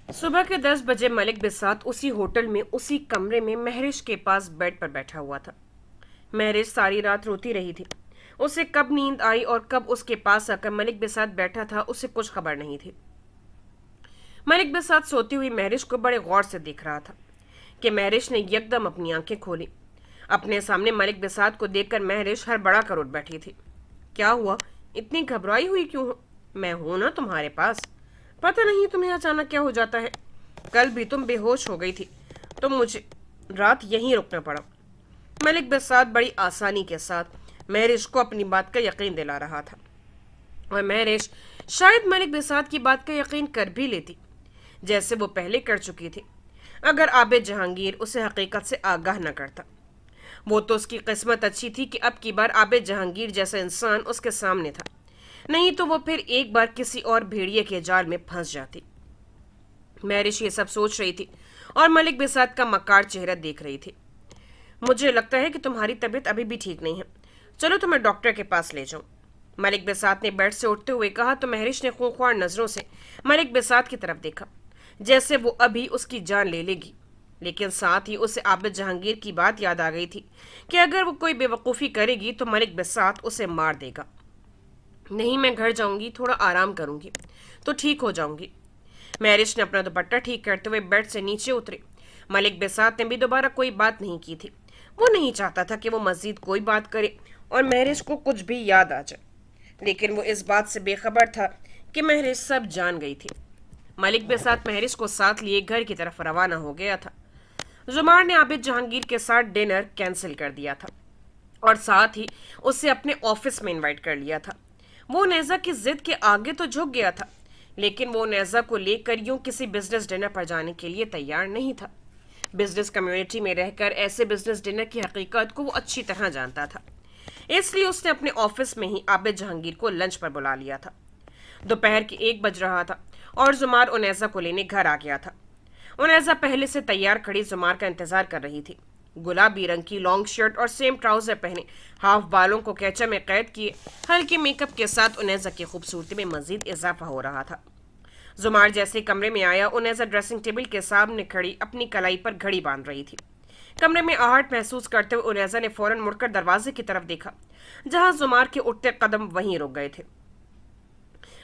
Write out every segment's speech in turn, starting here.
सुबह के 10 बजे मलिक बिसात उसी होटल में उसी कमरे में महरिश के पास बेड पर बैठा हुआ था। महरिश सारी रात रोती रही थी। उसे कब नींद आई और कब उसके पास आकर मलिक बिसात बैठा था, उसे कुछ खबर नहीं थी। मलिक बिसात सोती हुई महरिश को बड़े गौर से देख रहा था कि महरिश ने यकदम अपनी आंखें खोली। अपने सामने मलिक बिसात को देखकर महरिश हड़बड़ा कर उठ बैठी थी। क्या हुआ? इतनी घबराई हुई क्यों हो? मैं हूं ना तुम्हारे पास। पता नहीं तुम्हें अचानक क्या हो जाता है। कल भी तुम बेहोश हो गई थी तो मुझे रात यहीं रुकना पड़ा। मलिक बिसात बड़ी आसानी के साथ महरिश को अपनी बात का यकीन दिला रहा था, और महरिश शायद मलिक बिसात की बात का यकीन कर भी लेती, जैसे वो पहले कर चुकी थी, अगर आबिद जहांगीर उसे हकीकत से आगाह न करता। वो तो उसकी किस्मत अच्छी थी कि अब की बार आबिद जहांगीर जैसा इंसान उसके सामने था, नहीं तो वो फिर एक बार किसी और भेड़िए के जाल में फंस जाती। महरिश ये सब सोच रही थी और मलिक बिसात का मक्कार चेहरा देख रही थी। मुझे लगता है कि तुम्हारी तबीयत अभी भी ठीक नहीं है, चलो तुम्हें डॉक्टर के पास ले जाऊं। मलिक बिसात ने बेड से उठते हुए कहा तो महरिश ने खूंखार नजरों से मलिक बिसात की तरफ देखा, जैसे वो अभी उसकी जान ले लेगी। लेकिन साथ ही उसे आबिद जहांगीर की बात याद आ गई थी कि अगर वो कोई बेवकूफ़ी करेगी तो मलिक बिसात उसे मार देगा। नहीं, मैं घर जाऊंगी, थोड़ा आराम करूंगी तो ठीक हो जाऊंगी। महरिश ने अपना दुपट्टा ठीक करते हुए बेड से नीचे उतरे। मलिक बिसात ने भी दोबारा कोई बात नहीं की थी। वो नहीं चाहता था कि वो मजीद कोई बात करे और महरिश को कुछ भी याद आ जाए, लेकिन वो इस बात से बेखबर था कि महरिश सब जान गई थी। मलिक बिसात महरिश को साथ लिए घर की तरफ रवाना हो गया था। जुमार ने आबिद जहांगीर के साथ डिनर कैंसिल कर दिया था और साथ ही उसे अपने ऑफिस में इनवाइट कर लिया था। वो नेजा की जिद के आगे तो झुक गया था, लेकिन वो नेजा को लेकर यूं किसी बिजनेस डिनर पर जाने के लिए तैयार नहीं था। बिजनेस कम्युनिटी में रहकर ऐसे बिजनेस डिनर की हकीकत को वो अच्छी तरह जानता था, इसलिए उसने अपने ऑफिस में ही आबिद जहांगीर को लंच पर बुला लिया था। दोपहर के 1 बज रहा था और जुमार उनैजा को लेने घर आ गया था। उनैजा पहले से तैयार खड़ी जुमार का इंतजार कर रही थी। गुलाबी रंग की लॉन्ग शर्ट और सेम ट्राउजर पहने, हाफ बालों को कैचा में कैद किए, हल्के मेकअप के साथ उनैजा की खूबसूरती में मजीद इजाफा हो रहा था। जुमार जैसे कमरे में आया, उनैजा ड्रेसिंग टेबल के सामने खड़ी अपनी कलाई पर घड़ी बांध रही थी। कमरे में आहट महसूस करते हुए उनैजा ने फौरन मुड़कर दरवाजे की तरफ देखा, जहां जुमार के उठते कदम वहीं रुक गए थे।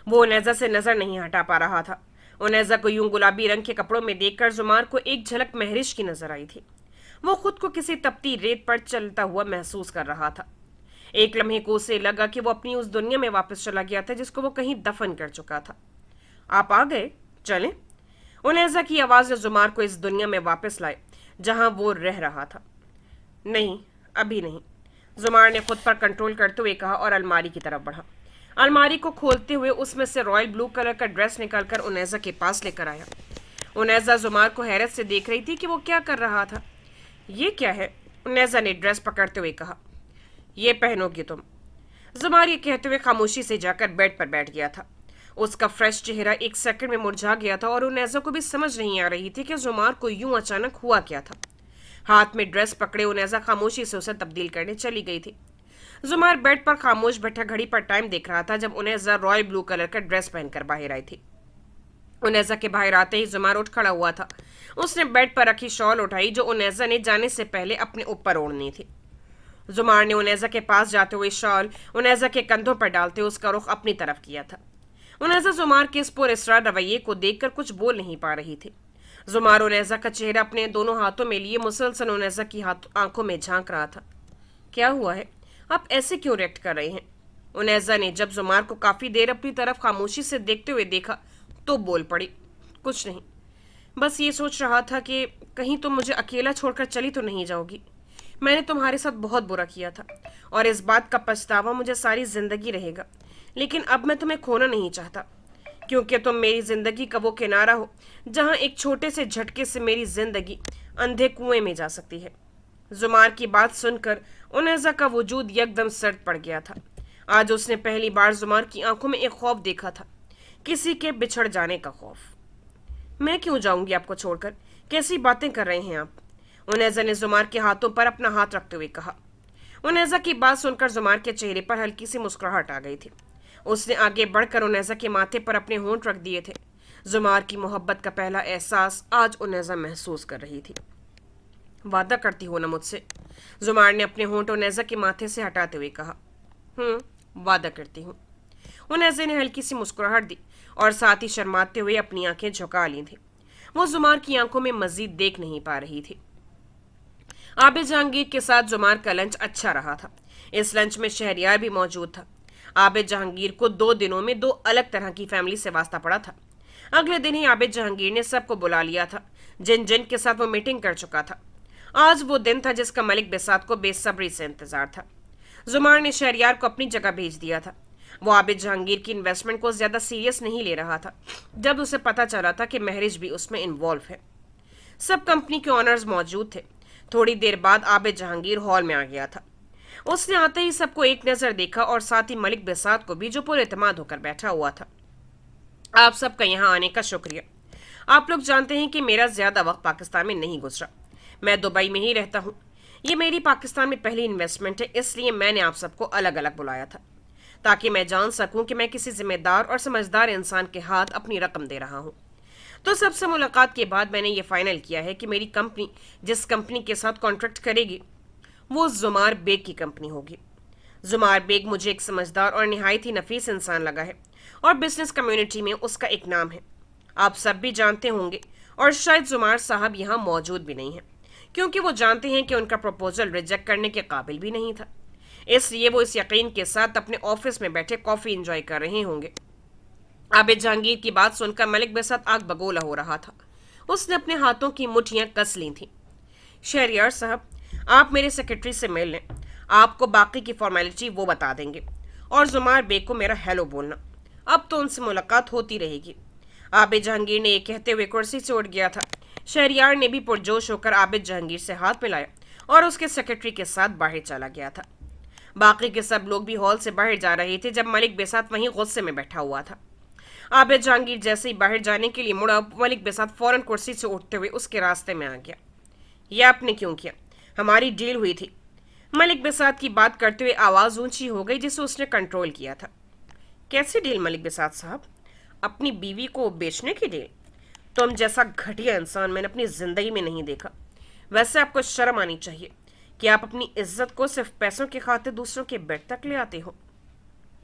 वो उनैजा से नजर नहीं हटा पा रहा था। उनैजा को यूं गुलाबी रंग के कपड़ों में देखकर जुमार को एक झलक महरिश की नजर आई थी। वो खुद को किसी तपती रेत पर चलता हुआ महसूस कर रहा था। एक लम्हे को उसे लगा कि वो अपनी उस दुनिया में वापस चला गया था जिसको वो कहीं दफन कर चुका था। आप आ गए, चलें। उनैजा की आवाज ने जुमार को इस दुनिया में वापस लाए जहां वो रह रहा था। नहीं, अभी नहीं, जुमार ने खुद पर कंट्रोल करते हुए कहा और अलमारी की तरफ बढ़ा। अलमारी को खोलते हुए उसमें से रॉयल ब्लू कलर का ड्रेस निकालकर उनैजा के पास लेकर आया। उनैजा जुमार को हैरत से देख रही थी कि वो क्या कर रहा था। ये क्या है? उनैजा ने ड्रेस पकड़ते हुए कहा। ये पहनोगी तुम। जुमार ये कहते हुए खामोशी से जाकर बेड पर बैठ गया था। उसका फ्रेश चेहरा एक सेकंड में मुरझा गया था और उनैजा को भी समझ नहीं आ रही थी कि जुमार को यूं अचानक हुआ क्या था। हाथ में ड्रेस पकड़े उनैजा खामोशी से उसे तब्दील करने चली गई थी। जुमार बेड पर खामोश बैठा घड़ी पर टाइम देख रहा था जब उनैजा रॉयल ब्लू कलर का ड्रेस पहनकर बाहर आई थी। उनैजा के बाहर आते ही जुमार उठ खड़ा हुआ था। उसने बेड पर रखी शॉल उठाई जो उनैजा ने जाने से पहले अपने ऊपर ओढ़नी थी। जुमार ने उनैजा के पास जाते हुए शॉल उनैजा के कंधों पर डालते हुए उसका रुख अपनी तरफ किया था। उनैजा जुमार के इस पुरस्कार रवैये को देखकर कुछ बोल नहीं पा रही थी। जुमार उनैजा का चेहरा अपने दोनों हाथों में लिए मुसलसल उनैजा की आंखों में झांक रहा था। क्या हुआ है? आप ऐसे क्यों रिएक्ट कर रहे हैं? उनैजा ने जब जुमार को काफी देर अपनी तरफ खामोशी से देखते हुए देखा तो बोल पड़ी। कुछ नहीं, बस ये सोच रहा था कि कहीं तुम मुझे अकेला छोड़कर चली तो नहीं जाओगी। मैंने तुम्हारे साथ बहुत बुरा किया था और इस बात का पछतावा मुझे सारी जिंदगी रहेगा, लेकिन अब मैं तुम्हें खोना नहीं चाहता, क्योंकि तुम मेरी जिंदगी का वो किनारा हो जहां एक छोटे से झटके से मेरी जिंदगी अंधे कुएं में जा सकती है। जुमार की बात सुनकर उनैजा का वजूद यकदम सर्द पड़ गया था। आज उसने पहली बार जुमार की आंखों में एक खौफ देखा था, किसी के बिछड़ जाने का खौफ। मैं क्यों जाऊंगी आपको छोड़कर? कैसी बातें कर रहे हैं आप? उनैजा ने जुमार के हाथों पर अपना हाथ रखते हुए कहा। उनैजा की बात सुनकर जुमार के चेहरे पर हल्की सी मुस्कुराहट आ गई थी। उसने आगे बढ़कर उनैजा के माथे पर अपने होंठ रख दिए थे। زمار کی محبت کا پہلا احساس آج انیزہ محسوس کر رہی تھی۔ وعدہ کرتی ہو نا مجھ سے؟ زمار نے اپنے ہونٹ انیزہ کے ماتھے سے ہٹاتے ہوئے کہا۔ وعدہ کرتی ہوں۔ انیزہ نے ہلکی سی مسکراہٹ دی اور ساتھ ہی شرماتے ہوئے اپنی آنکھیں جھکا لی تھی۔ وہ زمار کی آنکھوں میں مزید دیکھ نہیں پا رہی تھی۔ عابد جہانگیر کے ساتھ زمار کا لنچ اچھا رہا تھا۔ اس لنچ میں شہریار بھی موجود تھا۔ عابد جہانگیر کو 2 دنوں میں 2 الگ طرح کی فیملی سے واسطہ پڑا تھا۔ اگلے دن ہی عابد جہانگیر نے سب کو بلا لیا تھا جن جن کے ساتھ وہ میٹنگ کر چکا تھا۔ آج وہ دن تھا جس کا ملک بساط کو بے صبری سے انتظار تھا۔ زمار نے شہریار کو اپنی جگہ بھیج دیا تھا۔ وہ عابد جہانگیر کی انویسٹمنٹ کو زیادہ سیریس نہیں لے رہا تھا جب اسے پتا چلا تھا کہ مہرش بھی اس میں انوالو ہے۔ سب کمپنی کے آنرز موجود تھے۔ تھوڑی دیر بعد عابد جہانگیر ہال میں آ گیا تھا۔ اس نے آتے ہی سب کو ایک نظر دیکھا اور ساتھ ہی ملک بساط کو بھی جو پر اعتماد ہو کر بیٹھا ہوا تھا۔ آپ سب کا یہاں آنے کا شکریہ۔ آپ لوگ جانتے ہیں کہ میرا زیادہ وقت پاکستان میں نہیں گزرا۔ میں دبئی میں ہی رہتا ہوں۔ یہ میری پاکستان میں پہلی انویسٹمنٹ ہے، اس لیے میں نے آپ سب کو الگ الگ بلایا تھا تاکہ میں جان سکوں کہ میں کسی ذمہ دار اور سمجھدار انسان کے ہاتھ اپنی رقم دے رہا ہوں۔ تو سب سے ملاقات کے بعد میں نے یہ فائنل کیا ہے کہ میری کمپنی جس کمپنی کے ساتھ کانٹریکٹ کرے گی وہ زمار بیگ کی کمپنی ہوگی۔ زمار بیگ مجھے ایک سمجھدار اور نہایت ہی نفیس انسان لگا ہے اور بزنس کمیونٹی میں اس کا ایک نام ہے۔ آپ سب بھی جانتے ہوں گے اور شاید زمار صاحب یہاں موجود بھی نہیں ہیں کیونکہ وہ جانتے ہیں کہ ان کا پروپوزل ریجیکٹ کرنے کے قابل بھی نہیں تھا، اس لیے وہ اس یقین کے ساتھ اپنے آفس میں بیٹھے کافی انجوائے کر رہے ہوں گے۔ عابد جہانگیر کی بات سن کر ملک بساط آگ بگولا ہو رہا تھا۔ اس نے اپنے ہاتھوں کی مٹھیاں کس لی تھیں۔ شہریار صاحب، آپ میرے سیکرٹری سے مل لیں، آپ کو باقی کی فارمیلٹی وہ بتا دیں گے، اور زمار بیگ کو میرا ہیلو بولنا، اب تو ان سے ملاقات ہوتی رہے گی۔ عابد جہانگیر نے یہ کہتے ہوئے کرسی سے اٹھ گیا تھا۔ شہریار نے بھی پرجوش ہو کر عابد جہانگیر سے ہاتھ ملایا اور اس کے سیکرٹری کے ساتھ باہر چلا گیا تھا۔ باقی کے سب لوگ بھی ہال سے باہر جا رہے تھے جب ملک بساط وہیں غصے میں بیٹھا ہوا تھا۔ عابد جہانگیر جیسے ہی باہر جانے کے لیے مڑا، ملک بساط فوراً کرسی سے اٹھتے ہوئے اس کے راستے میں آ گیا۔ یہ آپ نے کیوں کیا؟ ہماری ڈیل ہوئی تھی۔ ملک بساط کی بات کرتے ہوئے آواز اونچی ہو گئی جسے اس نے کنٹرول کیا تھا۔ کیسی ڈیل ملک بساط صاحب؟ اپنی بیوی کو بیچنے کی ڈیل؟ تم جیسا گھٹیا انسان میں نے اپنی زندگی میں نہیں دیکھا۔ ویسے آپ کو شرم آنی چاہیے کہ آپ اپنی عزت کو صرف پیسوں کی خاطر دوسروں کے بیڈ تک لے آتے ہو۔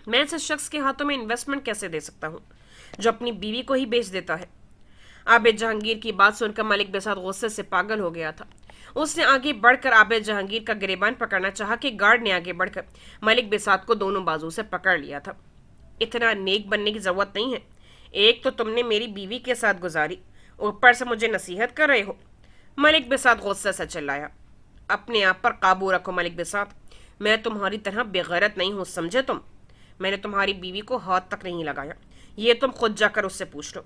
میں ایسے شخص کے ہاتھوں میں انویسٹمنٹ کیسے دے سکتا ہوں جو اپنی بیوی کو ہی بیچ دیتا ہے؟ عابد جہانگیر کی بات سن کر ملک بساط غصے سے پاگل ہو گیا تھا۔ اس نے آگے بڑھ کر عابد جہانگیر کا گریبان پکڑنا چاہا کہ گارڈ نے آگے بڑھ کر ملک بساط کو دونوں بازو سے پکڑ لیا تھا۔ اتنا نیک بننے کی ضرورت نہیں ہے۔ ایک تو تم نے میری بیوی کے ساتھ گزاری، اوپر سے مجھے نصیحت کر رہے ہو۔ ملک بساط غصے سے چلایا۔ اپنے آپ پر قابو رکھو ملک بساط، میں تمہاری طرح بے غیرت نہیں ہوں، سمجھے تم؟ میں نے تمہاری بیوی کو ہاتھ تک نہیں لگایا، یہ تم خود جا کر اس سے پوچھ لو۔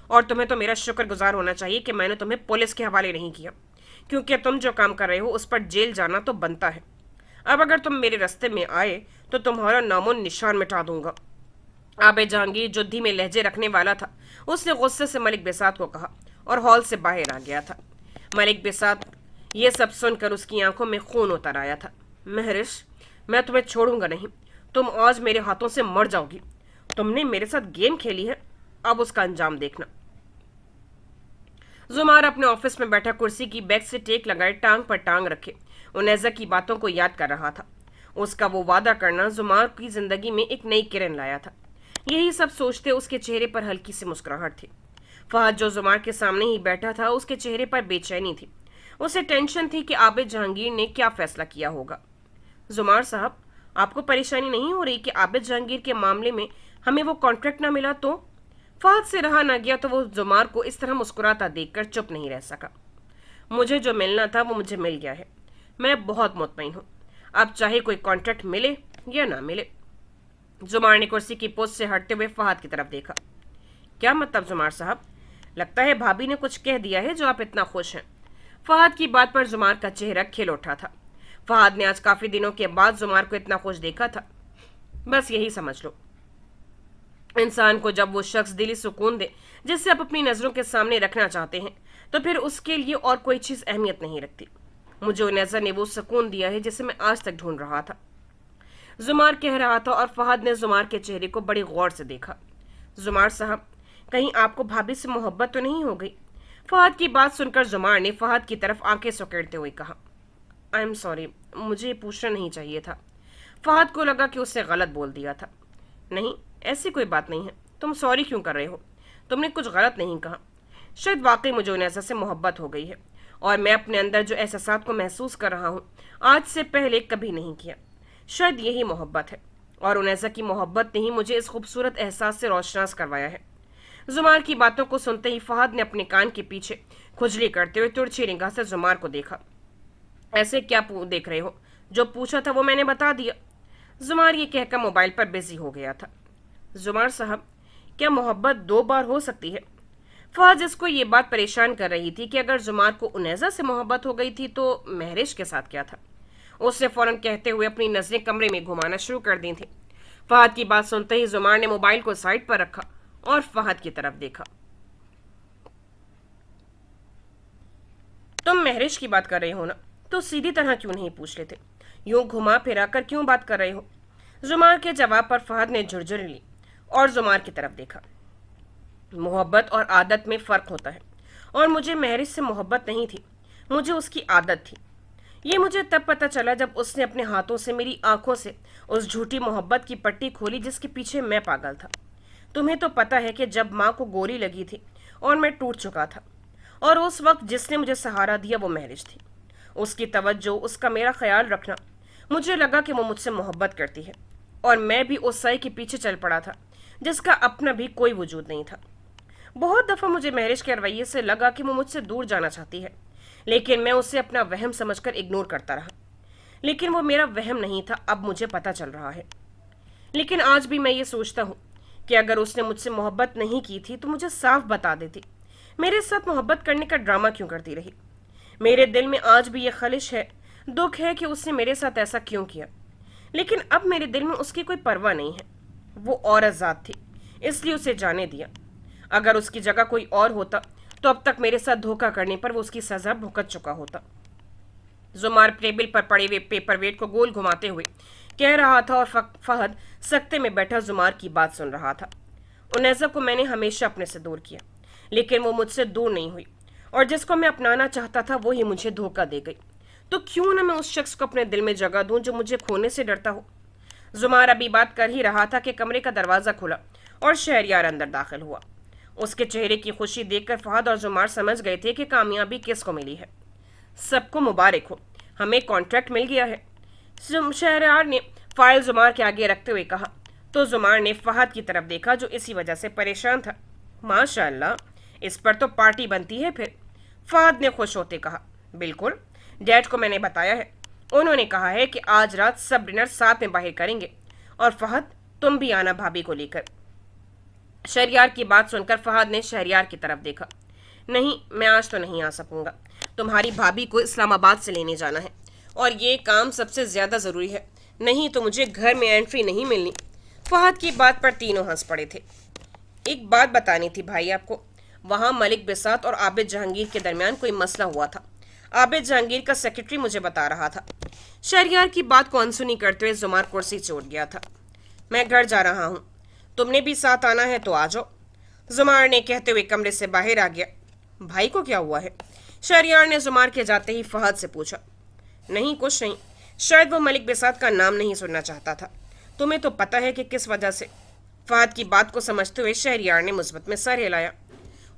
اور تمہیں تو میرا شکر گزار ہونا چاہیے کہ میں نے تمہیں پولیس کے حوالے نہیں کیا، کیونکہ تم جو کام کر رہے ہو اس پر جیل جانا تو بنتا ہے۔ اب اگر تم میرے راستے میں آئے تو تمہارا نام و نشان مٹا دوں گا۔ عابد جہانگیر جو دھیمے لہجے رکھنے والا تھا، اس نے غصے سے ملک بساط کو کہا اور ہال سے باہر آ گیا تھا۔ ملک بساط یہ سب سن کر اس کی آنکھوں میں خون اتر آیا تھا۔ مہرش، میں تمہیں چھوڑوں گا نہیں، تم آج میرے ہاتھوں سے مر جاؤ گی۔ تم نے میرے ساتھ گیم کھیلی ہے، اب اس کا انجام دیکھنا۔ زمار اپنے آفس میں بیٹھا کرسی کی بیک سے ٹیک لگائے ٹانگ پر ٹانگ رکھے انیزہ کی باتوں کو یاد کر رہا تھا۔ اس کا وہ وعدہ کرنا زمار کی زندگی میں ایک نئی کرن لایا تھا۔ یہی سب سوچتے اس کے چہرے پر ہلکی سی مسکراہٹ تھی۔ فہد جو زمار کے سامنے ہی بیٹھا تھا، اس کے چہرے پر بے چینی تھی۔ اسے ٹینشن تھی کہ عابد جہانگیر نے کیا فیصلہ کیا ہوگا۔ زمار صاحب، آپ کو پریشانی نہیں ہو رہی کہ عابد جہانگیر کے معاملے میں ہمیں وہ کانٹریکٹ نہ ملا تو؟ فہد سے رہا نہ گیا تو وہ زمار کو اس طرح مسکراتا دیکھ کر چپ نہیں رہ سکا۔ مجھے جو ملنا تھا وہ مجھے مل گیا ہے، میں بہت مطمئن ہوں، اب چاہے کوئی کانٹریکٹ ملے یا نہ ملے۔ زمار نے کرسی کی پوسٹ سے ہٹتے ہوئے فہد کی طرف دیکھا۔ کیا مطلب زمار صاحب؟ لگتا ہے بھابھی نے کچھ کہہ دیا ہے جو آپ اتنا خوش ہیں۔ فہد کی بات پر زمار کا چہرہ کھل اٹھا تھا۔ فہد نے آج کافی دنوں کے بعد زمار کو اتنا خوش دیکھا تھا۔ بس یہی سمجھ لو، انسان کو جب وہ شخص دلی سکون دے جسے آپ اپنی نظروں کے سامنے رکھنا چاہتے ہیں تو پھر اس کے لیے اور کوئی چیز اہمیت نہیں رکھتی۔ مجھے انیزہ نے وہ سکون دیا ہے جسے میں آج تک ڈھونڈ رہا تھا، زمار کہہ رہا تھا، اور فہد نے زمار کے چہرے کو بڑی غور سے دیکھا۔ زمار صاحب، कहीं आपको भाभी से मोहब्बत तो नहीं हो गई? फहद की बात सुनकर जुमार ने फहद की तरफ आंखें सुकेड़ते हुए कहा, आई एम सॉरी, मुझे ये पूछना नहीं चाहिए था। फहद को लगा कि उसने गलत बोल दिया था। नहीं, ऐसी कोई बात नहीं है, तुम सॉरी क्यों कर रहे हो? तुमने कुछ गलत नहीं कहा। शायद वाकई मुझे उनैसा से मोहब्बत हो गई है, और मैं अपने अंदर जो एहसासात को महसूस कर रहा हूँ आज से पहले कभी नहीं किया। शायद यही मोहब्बत है, और उनैसा की मोहब्बत ने ही मुझे इस खूबसूरत एहसास से रोशनास करवाया है। जुमार की बातों को सुनते ही फहद ने अपने कान के पीछे खुजली करते हुए तिरछी निगाह से जुमार को देखा। ऐसे क्या देख रहे हो? जो पूछा था वो मैंने बता दिया। जुमार ये कहकर मोबाइल पर बिजी हो गया था। जुमार साहब, क्या मोहब्बत 2 बार हो सकती है? फहद जिसको ये बात परेशान कर रही थी कि अगर जुमार को उनैजा से मोहब्बत हो गई थी तो महरिश के साथ क्या था, उसने फौरन कहते हुए अपनी नजरें कमरे में घुमाना शुरू कर दी थी। फहद की बात सुनते ही जुमार ने मोबाइल को साइड पर रखा और फहद की तरफ देखा। तुम महरिश की बात कर रहे हो ना, तो सीधी तरह क्यों नहीं पूछ लेते? यूं घुमा फिरा कर क्यों बात कर रहे हो? जुमार के जवाब पर फहद ने झुरझुरी ली और जुमार की तरफ देखा। मोहब्बत और आदत में फर्क होता है, और मुझे महरिश से मोहब्बत नहीं थी, मुझे उसकी आदत थी। ये मुझे तब पता चला जब उसने अपने हाथों से मेरी आंखों से उस झूठी मोहब्बत की पट्टी खोली जिसके पीछे मैं पागल था। तुम्हें तो पता है कि जब माँ को गोली लगी थी और मैं टूट चुका था, और उस वक्त जिसने मुझे सहारा दिया वो महरिश थी। उसकी तवज्जो, उसका मेरा ख्याल रखना, मुझे लगा कि वो मुझसे मोहब्बत करती है, और मैं भी उस साई के पीछे चल पड़ा था जिसका अपना भी कोई वजूद नहीं था। बहुत दफ़ा मुझे महरिश के रवैये से लगा कि वो मुझसे दूर जाना चाहती है, लेकिन मैं उसे अपना वहम समझकर इग्नोर करता रहा। लेकिन वो मेरा वहम नहीं था, अब मुझे पता चल रहा है। लेकिन आज भी मैं ये सोचता हूँ कि अगर उसने मुझसे मोहब्बत नहीं की थी तो मुझे साफ बता देती। मेरे साथ मोहब्बत करने का ड्रामा क्यों करती रही? मेरे दिल में आज भी ये खलिश है, दुख है कि उसने मेरे साथ ऐसा क्यों किया। लेकिन अब मेरे दिल में उसकी कोई परवाह नहीं है। वो औरत ज़ात थी, इसलिए उसे जाने दिया। अगर उसकी जगह कोई और होता तो अब तक मेरे साथ धोखा करने पर वो उसकी सज़ा भुगत चुका होता। जुमार टेबल पर पड़े हुए पेपर वेट को गोल घुमाते हुए कह रहा था, और फहद सख्ते में बैठा जुमार की बात सुन रहा था। उनैजा को मैंने हमेशा अपने से दूर किया, लेकिन वो मुझसे दूर नहीं हुई, और जिसको मैं अपनाना चाहता था वो ही मुझे धोखा दे गई। तो क्यों ना मैं उस शख्स को अपने दिल में जगह दूं जो मुझे खोने से डरता हो। जुमार अभी बात कर ही रहा था कि कमरे का दरवाज़ा खुला और शहरयार अंदर दाखिल हुआ। उसके चेहरे की खुशी देखकर फहद और जुमार समझ गए थे कि कामयाबी किसको मिली है। सबको मुबारक हो, हमें कॉन्ट्रैक्ट मिल गया है, शहरयार ने फाइल जुमार के आगे रखते हुए कहा। तो जुमार ने फहद की तरफ देखा जो इसी वजह से परेशान था। माशाअल्लाह, इस पर तो पार्टी बनती है फिर। फहद ने खुश होते कहा, बिल्कुल, डैड को मैंने बताया है, उन्होंने कहा है कि आज रात सब डिनर साथ में बाहर करेंगे, और फहद तुम भी आना भाभी को लेकर। शहरयार की बात सुनकर फहद ने शहरयार की तरफ देखा। नहीं, मैं आज तो नहीं आ सकूंगा, तुम्हारी भाभी को इस्लामाबाद से लेने जाना है, और ये काम सबसे ज़्यादा ज़रूरी है, नहीं तो मुझे घर में एंट्री नहीं मिलनी। फहद की बात पर तीनों हंस पड़े थे। एक बात बतानी थी भाई आपको, वहाँ मलिक बिसात और आबिद जहांगीर के दरमियान कोई मसला हुआ था। आबिद जहांगीर का सेक्रेटरी मुझे बता रहा था। शहरयार की बात को अनसुनी करते हुए जुमार कुर्सी से उठ गया था। मैं घर जा रहा हूँ, तुमने भी साथ आना है तो आ जाओ, जुमार ने कहते हुए कमरे से बाहर आ गया। भाई को क्या हुआ है? शहरयार ने जुमार के जाते ही फहद से पूछा। नहीं, कुछ नहीं, शायद वो मलिक बिसात का नाम नहीं सुनना चाहता था। तुम्हें तो पता है कि किस वजह से। फहद की बात को समझते हुए शहरयार ने मुस्बत में सर हिलाया।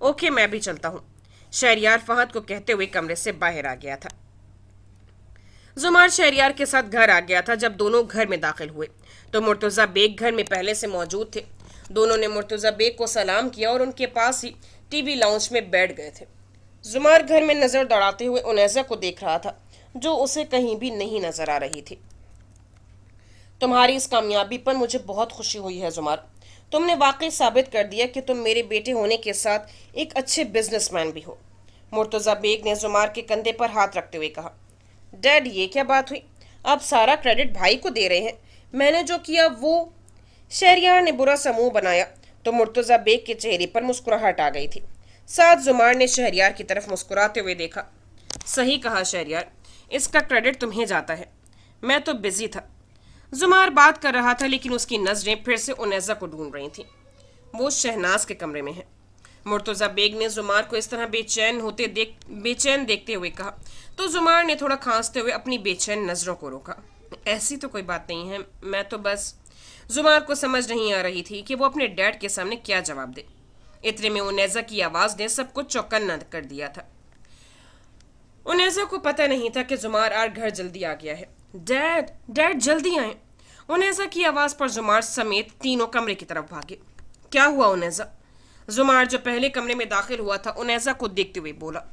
ओके, मैं भी चलता हूँ, शहरयार फहद को कहते हुए कमरे से बाहर आ गया था। जुमार शहरयार के साथ घर आ गया था। जब दोनों घर में दाखिल हुए तो मुर्तज़ा बेग घर में पहले से मौजूद थे। दोनों ने मुर्तज़ा बेग को सलाम किया और उनके पास ही टीवी लाउंज में बैठ गए थे। जुमार घर में नज़र दौड़ाते हुए उनैजा को देख रहा था जो उसे कहीं भी नहीं नजर आ रही थी। तुम्हारी इस कामयाबी पर मुझे बहुत खुशी हुई है जुमार, तुमने वाकई साबित कर दिया कि तुम मेरे बेटे होने के साथ एक अच्छे बिजनेसमैन भी हो। मुर्तज़ा बेग ने जुमार के कंधे पर हाथ रखते हुए कहा। डैड, ये क्या बात हुई? आप सारा क्रेडिट भाई को दे रहे हैं, मैंने जो किया वो। शहरयार ने बुरा सा मुंह बनाया तो मुर्तज़ा बेग के चेहरे पर मुस्कुराहट आ गई थी। साथ जुमार ने शहरयार की तरफ मुस्कुराते हुए देखा। सही कहा शहरयार, इसका क्रेडिट तुम्हें जाता है, मैं तो बिजी था। जुमार बात कर रहा था लेकिन उसकी नजरें फिर से उनैजा को ढूंढ रही थी। वो शहनाज के कमरे में है, मुर्तजा बेग ने जुमार को इस तरह बेचैन देखते हुए कहा तो जुमार ने थोड़ा खांसते हुए अपनी बेचैन नजरों को रोका। ऐसी तो कोई बात नहीं है, मैं तो बस। जुमार को समझ नहीं आ रही थी कि वो अपने डैड के सामने क्या जवाब दे। इतने में उनेजा की आवाज ने सबको चौकन्ना कर दिया था। उनेजा को पता नहीं था कि जुमार आर घर जल्दी आ गया है। डैड डैड जल्दी आए। उनेजा की आवाज पर जुमार समेत तीनों कमरे की तरफ भागे। क्या हुआ उनेजा? जुमार जो पहले कमरे में दाखिल हुआ था उनेजा को देखते हुए बोला।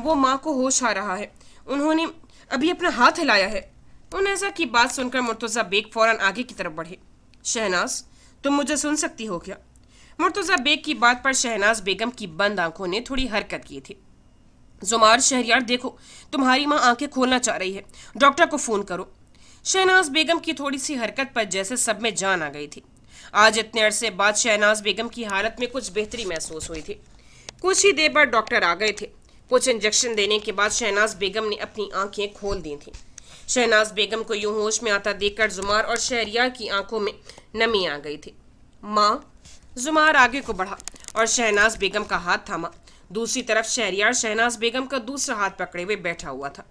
वो माँ को होश आ रहा है, उन्होंने अभी अपना हाथ हिलाया है। उनेजा की बात सुनकर मुर्तजा बेग फौरन आगे की तरफ बढ़े। शहनाज, तुम मुझे सुन सकती हो क्या? मुर्तजा बेग की बात पर शहनाज बेगम की बंद आंखों ने थोड़ी हरकत की थी। जुमार, शहरियार देखो, तुम्हारी माँ आंखें खोलना चाह रही है, डॉक्टर को फोन करो। शहनाज बेगम की थोड़ी सी हरकत पर जैसे सब में जान आ गई थी। आज इतने अरसे बाद शहनाज बेगम की हालत में कुछ बेहतरी महसूस हुई थी। कुछ ही देर बाद डॉक्टर आ गए थे। कुछ इंजेक्शन देने के बाद शहनाज बेगम ने अपनी आंखें खोल दी थी। शहनाज बेगम को यूं होश में आता देखकर जुमार और शहरियार की आंखों में नमी आ गई थी। माँ। जुमार आगे को बढ़ा और शहनाज बेगम का हाथ थामा। दूसरी तरफ शहरियार शहनाज बेगम का दूसरा हाथ पकड़े हुए बैठा हुआ था।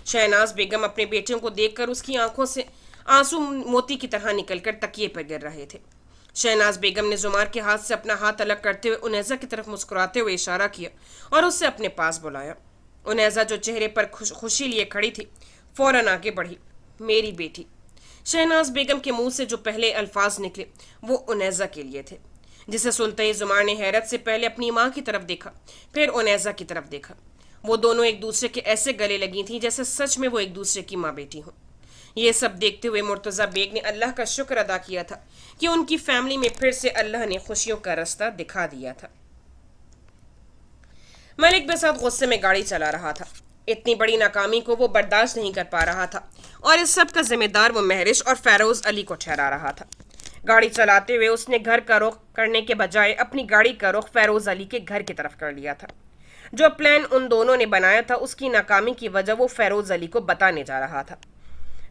शहनाज बेगम अपने बेटियों को देखकर उसकी आंखों से आंसू मोती की तरह निकलकर तकिए पर गिर रहे थे। शहनाज बेगम ने जुमार के हाथ से अपना हाथ अलग करते हुए उनेजा की तरफ मुस्कुराते हुए इशारा किया और उससे अपने पास बुलाया। उनेजा जो चेहरे पर खुशी लिए खड़ी थी फौरन आगे बढ़ी। मेरी बेटी। शहनाज बेगम के मुंह से जो पहले अल्फाज निकले वो उनेजा के लिए थे, जिसे सुनते ही जुमार ने हैरत से पहले अपनी माँ की तरफ देखा, फिर उनेजा की तरफ देखा। वो दोनों एक दूसरे के ऐसे गले लगी थी जैसे सच में वो एक दूसरे की माँ बेटी हों। ये सब देखते हुए मुर्तजा बेग ने अल्लाह का शुक्र अदा किया था कि उनकी फैमिली में फिर से अल्लाह ने खुशियों का रास्ता दिखा दिया था। मलिक बेसात गुस्से में गाड़ी चला रहा था। इतनी बड़ी नाकामी को वो बर्दाश्त नहीं कर पा रहा था और इस सब का जिम्मेदार वो महरिश और फेरोज अली को ठहरा रहा था। गाड़ी चलाते हुए उसने घर का रुख करने के बजाय अपनी गाड़ी का रुख फेरोज अली के घर की तरफ कर लिया था। जो प्लान उन दोनों ने बनाया था उसकी नाकामी की वजह वो फेरोज अली को बताने जा रहा था।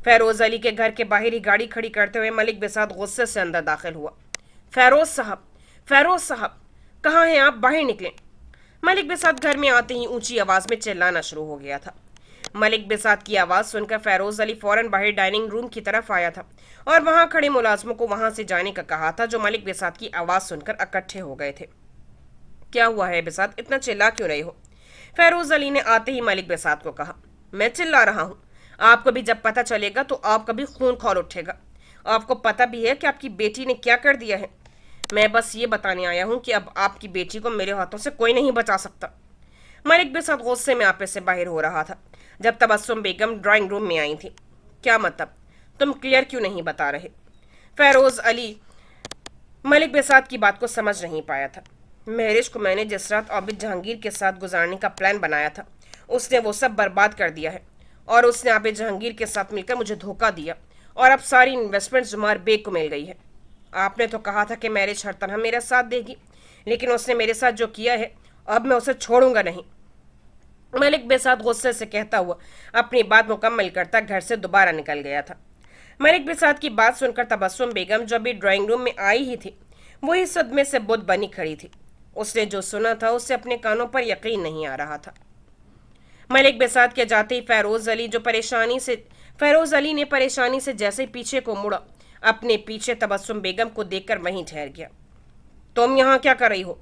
फेरोज अली के घर के बाहर ही गाड़ी खड़ी करते हुए मलिक बेसात गुस्से से अंदर दाखिल हुआ। फेरोज साहब, कहाँ हैं आप? बाहर निकलें। मलिक बेसात घर में आते ही ऊंची आवाज में चिल्लाना शुरू हो गया था। मलिक बेसात की आवाज सुनकर फेरोज अली फौरन बाहर डाइनिंग रूम की तरफ आया था और वहां खड़े मुलाजमों को वहां से जाने का कहा था, जो मलिक बेसात की आवाज सुनकर इकट्ठे हो गए थे। क्या हुआ है बेसात, इतना चिल्ला क्यों रहे हो? फेरोज अली ने आते ही मलिक बेसात को कहा। मैं चिल्ला रहा हूँ? आपको भी जब पता चलेगा तो आपका भी खून खौल उठेगा। आपको पता भी है कि आपकी बेटी ने क्या कर दिया है। मैं बस ये बताने आया हूँ कि अब आपकी बेटी को मेरे हाथों से कोई नहीं बचा सकता। मलिक बेसात गुस्से में आपे से बाहर हो रहा था जब तबस्सुम बेगम ड्राइंग रूम में आई थी। क्या मतलब? तुम क्लियर क्यों नहीं बता रहे? फेरोज अली मलिक बेसात की बात को समझ नहीं पाया था। महरिश को मैंने जिस रात आबिद जहांगीर के साथ गुजारने का प्लान बनाया था उसने वो सब बर्बाद कर दिया है और उसने आबिद जहांगीर के साथ मिलकर मुझे धोखा दिया और अब सारी इन्वेस्टमेंट जुमार बेग को मिल गई है। आपने तो कहा था कि मैरिज हर तरह मेरा साथ देगी, लेकिन उसने मेरे साथ जो किया है अब मैं उसे छोड़ूंगा नहीं। मलिक बेसात गुस्से से कहता हुआ अपनी बात मुकम्मल करता घर से दोबारा निकल गया था। मलिक बेसात की बात सुनकर तबस्सुम बेगम जो अभी ड्राइंग रूम में आई ही थी वही सदमे से बुत बनी खड़ी थी। उसने जो सुना था उससे अपने कानों पर यकीन नहीं आ रहा था। मलिक बेसात के जाते ही फेरोज अली ने परेशानी से जैसे पीछे को मुड़ा अपने पीछे तबस्सुम बेगम को देखकर वहीं ठहर गया। तुम यहाँ क्या कर रही हो?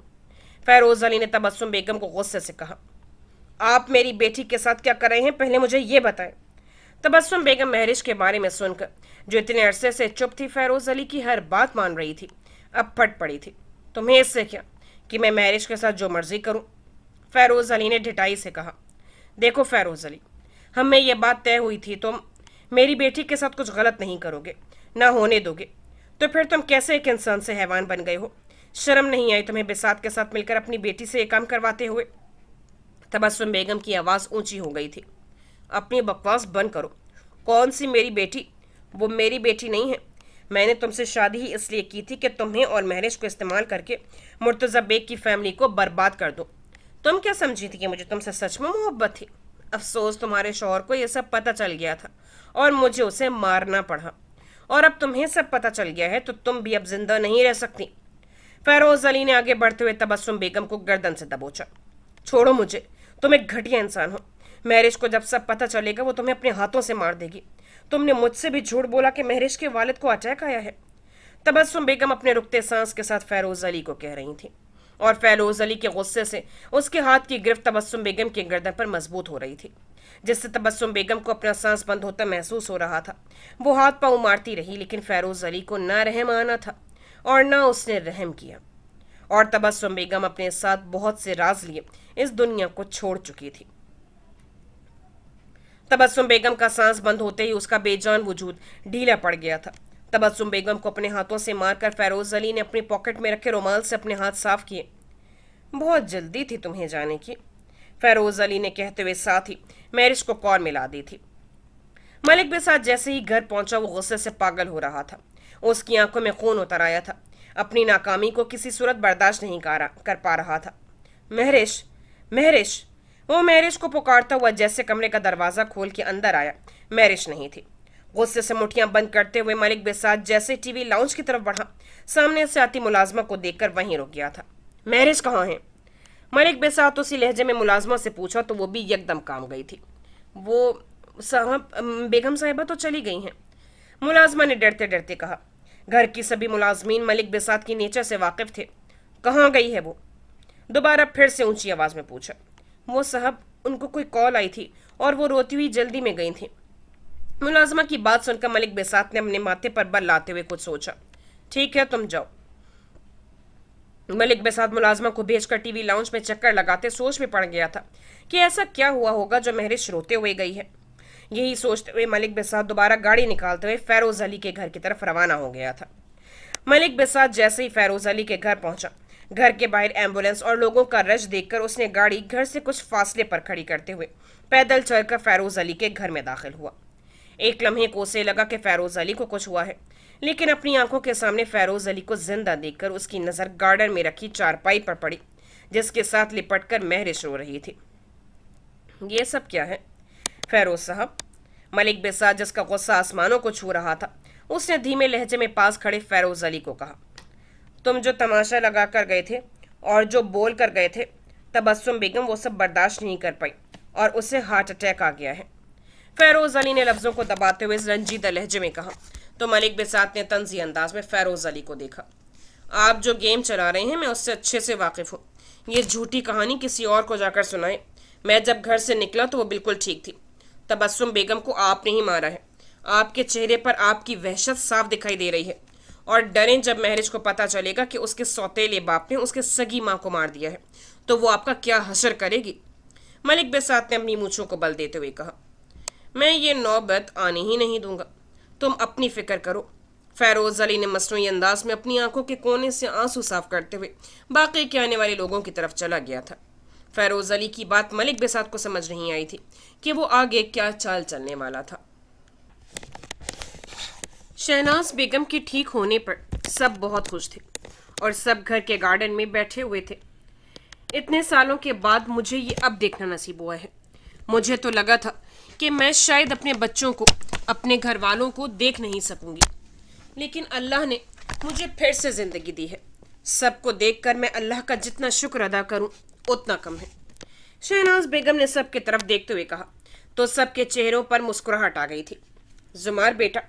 फेरोज अली ने तबस्सुम बेगम को गुस्से से कहा। आप मेरी बेटी के साथ क्या कर रहे हैं पहले मुझे ये बताएं। तबस्सुम बेगम महरिश के बारे में सुनकर जो इतने अरसे से चुप थी फेरोज अली की हर बात मान रही थी अब फट पड़ी थी। तुम्हें इससे क्या कि मैं महरिश के साथ जो मर्जी करूं? फेरोज अली ने ढिठाई से कहा। देखो फेरोज अली, हम में ये बात तय हुई थी तुम मेरी बेटी के साथ कुछ गलत नहीं करोगे, ना होने दोगे, तो फिर तुम कैसे एक इंसान से हैवान बन गए हो? शर्म नहीं आई तुम्हें बेसात के साथ मिलकर अपनी बेटी से ये काम करवाते हुए? तबस्सुम बेगम की आवाज़ ऊंची हो गई थी। अपनी बकवास बंद करो। कौन सी मेरी बेटी? वो मेरी बेटी नहीं है। मैंने तुमसे शादी ही इसलिए की थी कि तुम्हें और महरिश को इस्तेमाल करके मुर्तज़ा बेग की फैमिली को बर्बाद कर दो। तुम क्या समझी थी कि मुझे तुमसे सच में मोहब्बत थी? अफसोस तुम्हारे शौहर को यह सब पता चल गया था और मुझे उसे मारना पड़ा, और अब तुम्हें सब पता चल गया है तो तुम भी अब जिंदा नहीं रह सकती। फेरोज अली ने आगे बढ़ते हुए तबस्सुम बेगम को गर्दन से दबोचा। छोड़ो मुझे, तुम एक घटिया इंसान हो। महरिश को जब सब पता चलेगा वो तुम्हें अपने हाथों से मार देगी। तुमने मुझसे भी झूठ बोला कि महरिश के वालिद को अटैक आया है। तबस्सुम बेगम अपने रुकते सांस के साथ फेरोज अली को कह रही थी, और फेरोज अली के गुस्से से उसके हाथ की गिरफ्त तबस्सुम बेगम के गर्दन पर मजबूत हो रही थी, जिससे तबस्सुम बेगम को अपना सांस बंद होता महसूस हो रहा था। वो हाथ पांव मारती रही, लेकिन फेरोज अली को ना रहम आना था और ना उसने रहम किया। और तबस्सुम बेगम अपने साथ बहुत से राज लिए इस दुनिया को छोड़ चुकी थी। तबस्सुम बेगम का सांस बंद होते ही उसका बेजान वजूद ढीला पड़ गया था। तबस्सुम बेगम को अपने हाथों से मारकर फेरोज अली ने अपनी पॉकेट में रखे रुमाल से अपने हाथ साफ किए। बहुत जल्दी थी तुम्हें जाने की, फेरोज अली ने कहते हुए साथ ही मैरिज को कॉल मिला दी थी। मलिक बेसात जैसे ही घर पहुंचा वो गुस्से से पागल हो रहा था। उसकी आंखों में खून उतर आया था। अपनी नाकामी को किसी सूरत बर्दाश्त नहीं कर पा रहा था। महरिश, महरिश, वो महरिश को पुकारता हुआ जैसे कमरे का दरवाजा खोल के अंदर आया। महरिश नहीं थी। गुस्से से मुठ्ठियां बंद करते हुए मलिक बेसात जैसे टीवी लाउंज की तरफ बढ़ा, सामने से आती मुलाजमा को देखकर वहीं रुक गया था। महरिश कहाँ है? मलिक बेसात उसी लहजे में मुलाजमा से पूछा तो वो भी एकदम काम गई थी। वो साहब, बेगम साहिबा तो चली गई हैं, मुलाजमा ने डरते डरते कहा। घर की सभी मुलाजमीन मलिक बेसात की नेचर से वाकिफ थे। कहाँ गई है वो? दोबारा फिर से ऊंची आवाज में पूछा। वो साहब, उनको कोई कॉल आई थी और वो रोती हुई जल्दी में गई थी। मुलाजमा की बात सुनकर मलिक बेसात ने अपने माथे पर बल लाते हुए कुछ सोचा। ठीक है, तुम जाओ। मलिक बेसात मुलाजमा को भेजकर टीवी लाउंज में चक्कर लगाते सोच में पड़ गया था कि ऐसा क्या हुआ होगा जो महरिश रोते हुए गई है। यही सोचते हुए मलिक बेसात दोबारा गाड़ी निकालते हुए फेरोज अली के घर की तरफ रवाना हो गया था। मलिक बेसात जैसे ही फेरोज अली के घर पहुंचा, घर के बाहर एम्बुलेंस और लोगों का रश देखकर उसने गाड़ी घर से कुछ फासले पर खड़ी करते हुए पैदल चलकर फेरोज अली के घर में दाखिल हुआ। एक लम्हे को उसे लगा कि फेरोज अली को कुछ हुआ है, लेकिन अपनी आंखों के सामने फेरोज अली को जिंदा देखकर उसकी नजर गार्डन में रखी चारपाई पर पड़ी, जिसके साथ लिपटकर महरिश रो रही थी। ये सब क्या है फेरोज साहब? मलिक बेसात, जिसका गुस्सा आसमानों को छू रहा था, उसने धीमे लहजे में पास खड़े फेरोज अली को कहा। तुम जो तमाशा लगा कर गए थे और जो बोल कर गए थे, तबस्सुम बेगम वो सब बर्दाश्त नहीं कर पाई और उसे हार्ट अटैक आ गया है। फेरोज अली ने लफ्जों को दबाते हुए रंजीदा लहजे में कहा। तो मलिक बेसात ने तंजी अंदाज में फेरोज अली को देखा। आप जो गेम चला रहे हैं मैं उससे अच्छे से वाकिफ हूँ। ये झूठी कहानी किसी और को जाकर सुनाए। मैं जब घर से निकला तो वो बिल्कुल ठीक थी। तबस्सुम बेगम को आपने ही मारा है। आपके चेहरे पर आपकी वहशत साफ दिखाई दे रही है। और डरें जब महरिज को पता चलेगा कि उसके सौतेले बाप ने उसके सगी माँ को मार दिया है, तो वो आपका क्या हशर करेगी। मलिक बेसात ने अपनी मूंछों को बल देते हुए कहा। मैं ये नौबत आने ही नहीं दूंगा। तुम अपनी फिक्र करो। फेरोज अली ने मसनूई अंदाज में अपनी आंखों के कोने से आंसू साफ करते हुए बाकी के आने वाले लोगों की तरफ चला गया था। फेरोज अली की बात मलिक बेसात को समझ नहीं आई थी कि वो आगे क्या चाल चलने वाला था। शहनाज बेगम के ठीक होने पर सब बहुत खुश थे और सब घर के गार्डन में बैठे हुए थे। इतने सालों के बाद मुझे ये अब देखना नसीब हुआ है। मुझे तो लगा था कि मैं शायद अपने बच्चों को, अपने घर वालों को देख नहीं सकूंगी, लेकिन अल्लाह ने मुझे फिर से जिंदगी दी है। सबको देखकर मैं अल्लाह का जितना शुक्र अदा करूं उतना कम है। शहनाज बेगम ने सबके तरफ देखते हुए कहा तो सबके चेहरों पर मुस्कुराहट आ गई थी। जुमार बेटा,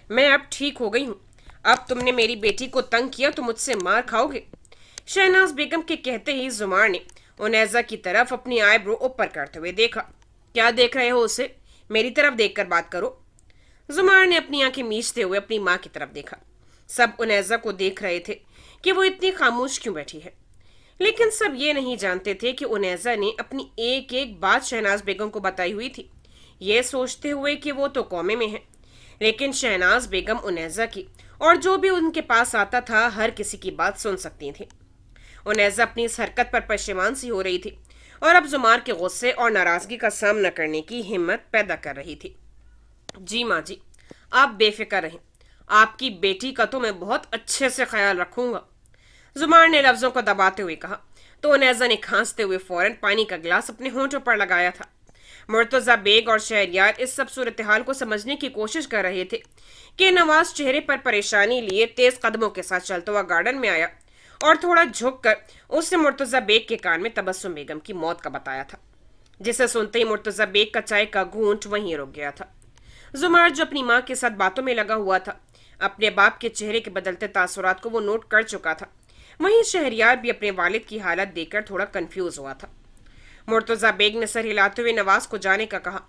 मैं अब ठीक हो गई हूँ। अब तुमने मेरी बेटी को तंग किया तो मुझसे मार खाओगे। शहनाज बेगम के कहते ही जुमार ने उनैजा की तरफ अपनी आईब्रो ऊपर करते हुए देखा। क्या देख रहे हो उसे? मेरी तरफ देखकर बात करो। जुमार ने अपनी आंखें मीचते हुए अपनी माँ की तरफ देखा। सब उनैजा को देख रहे थे कि वो इतनी खामोश क्यों बैठी है, लेकिन सब ये नहीं जानते थे कि उनैजा ने अपनी एक एक बात शहनाज बेगम को बताई हुई थी, ये सोचते हुए कि वो तो कौमे में है। लेकिन शहनाज बेगम उनैजा की और जो भी उनके पास आता था हर किसी की बात सुन सकती थी। उनैजा अपनी इस हरकत पर पशेमान सी हो रही थी और अब जुमार के गुस्से और नाराजगी का सामना करने की हिम्मत पैदा कर रही थी। जी माँ जी, आप बेफिक्र रहें। आपकी बेटी का तो मैं बहुत अच्छे से ख्याल रखूंगा, जुमार ने लफ्जों को दबाते हुए कहा। तो उनैजा ने खांसते हुए फौरन पानी का गिलास अपने होंठों पर लगाया था। मुर्तजा बेग और शहरयार इस सब सूरत हाल को समझने की कोशिश कर रहे थे कि नवाज चेहरे पर परेशानी लिए तेज कदमों के साथ चलता हुआ गार्डन में आया और थोड़ा झुक कर उसने मुर्तजा बेग के कान में तबस्सुम बेगम की मौत का बताया था, जिसे सुनते ही मुर्तजा बेग का चाय का घूंट वहीं रुक गया था। जुमार, जो अपनी माँ के साथ बातों में लगा हुआ था, अपने बाप के चेहरे के बदलते तासुरात को वो नोट कर चुका था। वहीं शहरयार भी अपने वालिद की हालत देखकर थोड़ा कंफ्यूज हुआ था। मुर्तजा बेग ने सर हिलाते हुए नवाज को जाने का कहा।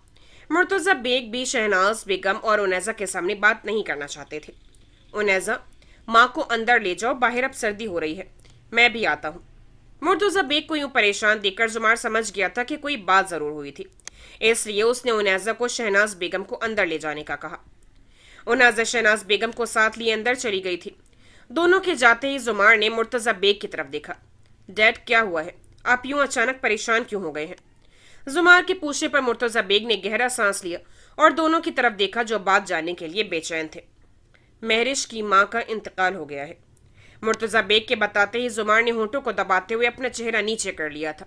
मुर्तजा बेग भी शहनाज बेगम और उनैजा के सामने बात नहीं करना चाहते थे। उनैजा, माँ को अंदर ले जाओ, बाहर अब सर्दी हो रही है, मैं भी आता हूँ। मुर्तजा बेग को यूं परेशान देखकर जुमार समझ गया था कि कोई बात जरूर हुई थी, इसलिए उसने उनैजा को शहनाज बेगम को अंदर ले जाने का कहा। उनैजा शहनाज बेगम को साथ लिए अंदर चली गई थी। दोनों के जाते ही जुमार ने मुर्तजा बेग की तरफ देखा। डैड, क्या हुआ है? आप यूं अचानक परेशान क्यों हो गए हैं? जुमार के पूछने पर मुर्तजा बेग ने गहरा सांस लिया और दोनों की तरफ देखा, जो बात जानने के लिए बेचैन थे। महरिश की माँ का इंतकाल हो गया है। मुर्तजा बेग के बताते ही जुमार ने होंठों को दबाते हुए अपना चेहरा नीचे कर लिया था।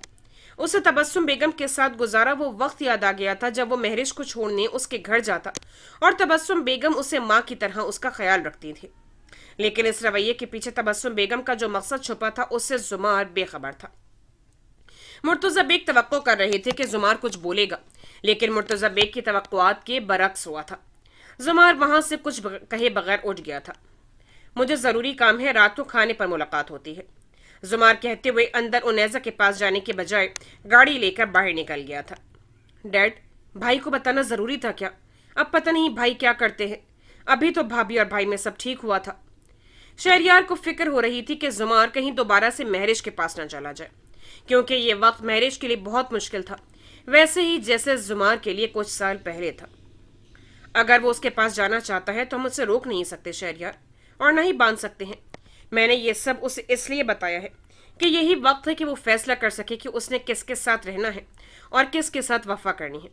उसे तबस्सुम बेगम के साथ गुजारा वो वक्त याद आ गया था जब वो महरिश को छोड़ने उसके घर जाता और तबस्सुम बेगम उसे माँ की तरह उसका ख्याल रखती थी। लेकिन इस रवैये के पीछे तबस्सुम बेगम का जो मकसद छुपा था, उससे जुमार बेखबर था। मुर्तजा बेग तवक्को कर रहे थे कि जुमार कुछ बोलेगा, लेकिन मुर्तजा बेग की तवक्कुआत के बरक्स हुआ था। जुमार वहां से कुछ कहे बगैर उठ गया था। मुझे जरूरी काम है, रात को खाने पर मुलाकात होती है, जुमार कहते हुए अंदर उनैजा के पास जाने के बजाय गाड़ी लेकर बाहर निकल गया था। डैड, भाई को बताना जरूरी था क्या? अब पता नहीं भाई क्या करते हैं। अभी तो भाभी और भाई में सब ठीक हुआ था। शहरयार को फिक्र हो रही थी कि जुमार कहीं दोबारा से महरिश के पास न चला जाए, क्योंकि ये वक्त महरिश के लिए बहुत मुश्किल था, वैसे ही जैसे जुमार के लिए कुछ साल पहले था। अगर वो उसके पास जाना चाहता है तो हम उसे रोक नहीं सकते शहरयार, और न ही बांध सकते हैं। मैंने ये सब उसे इसलिए बताया है कि यही वक्त है कि वो फैसला कर सके कि उसने किसके साथ रहना है और किसके साथ वफा करनी है।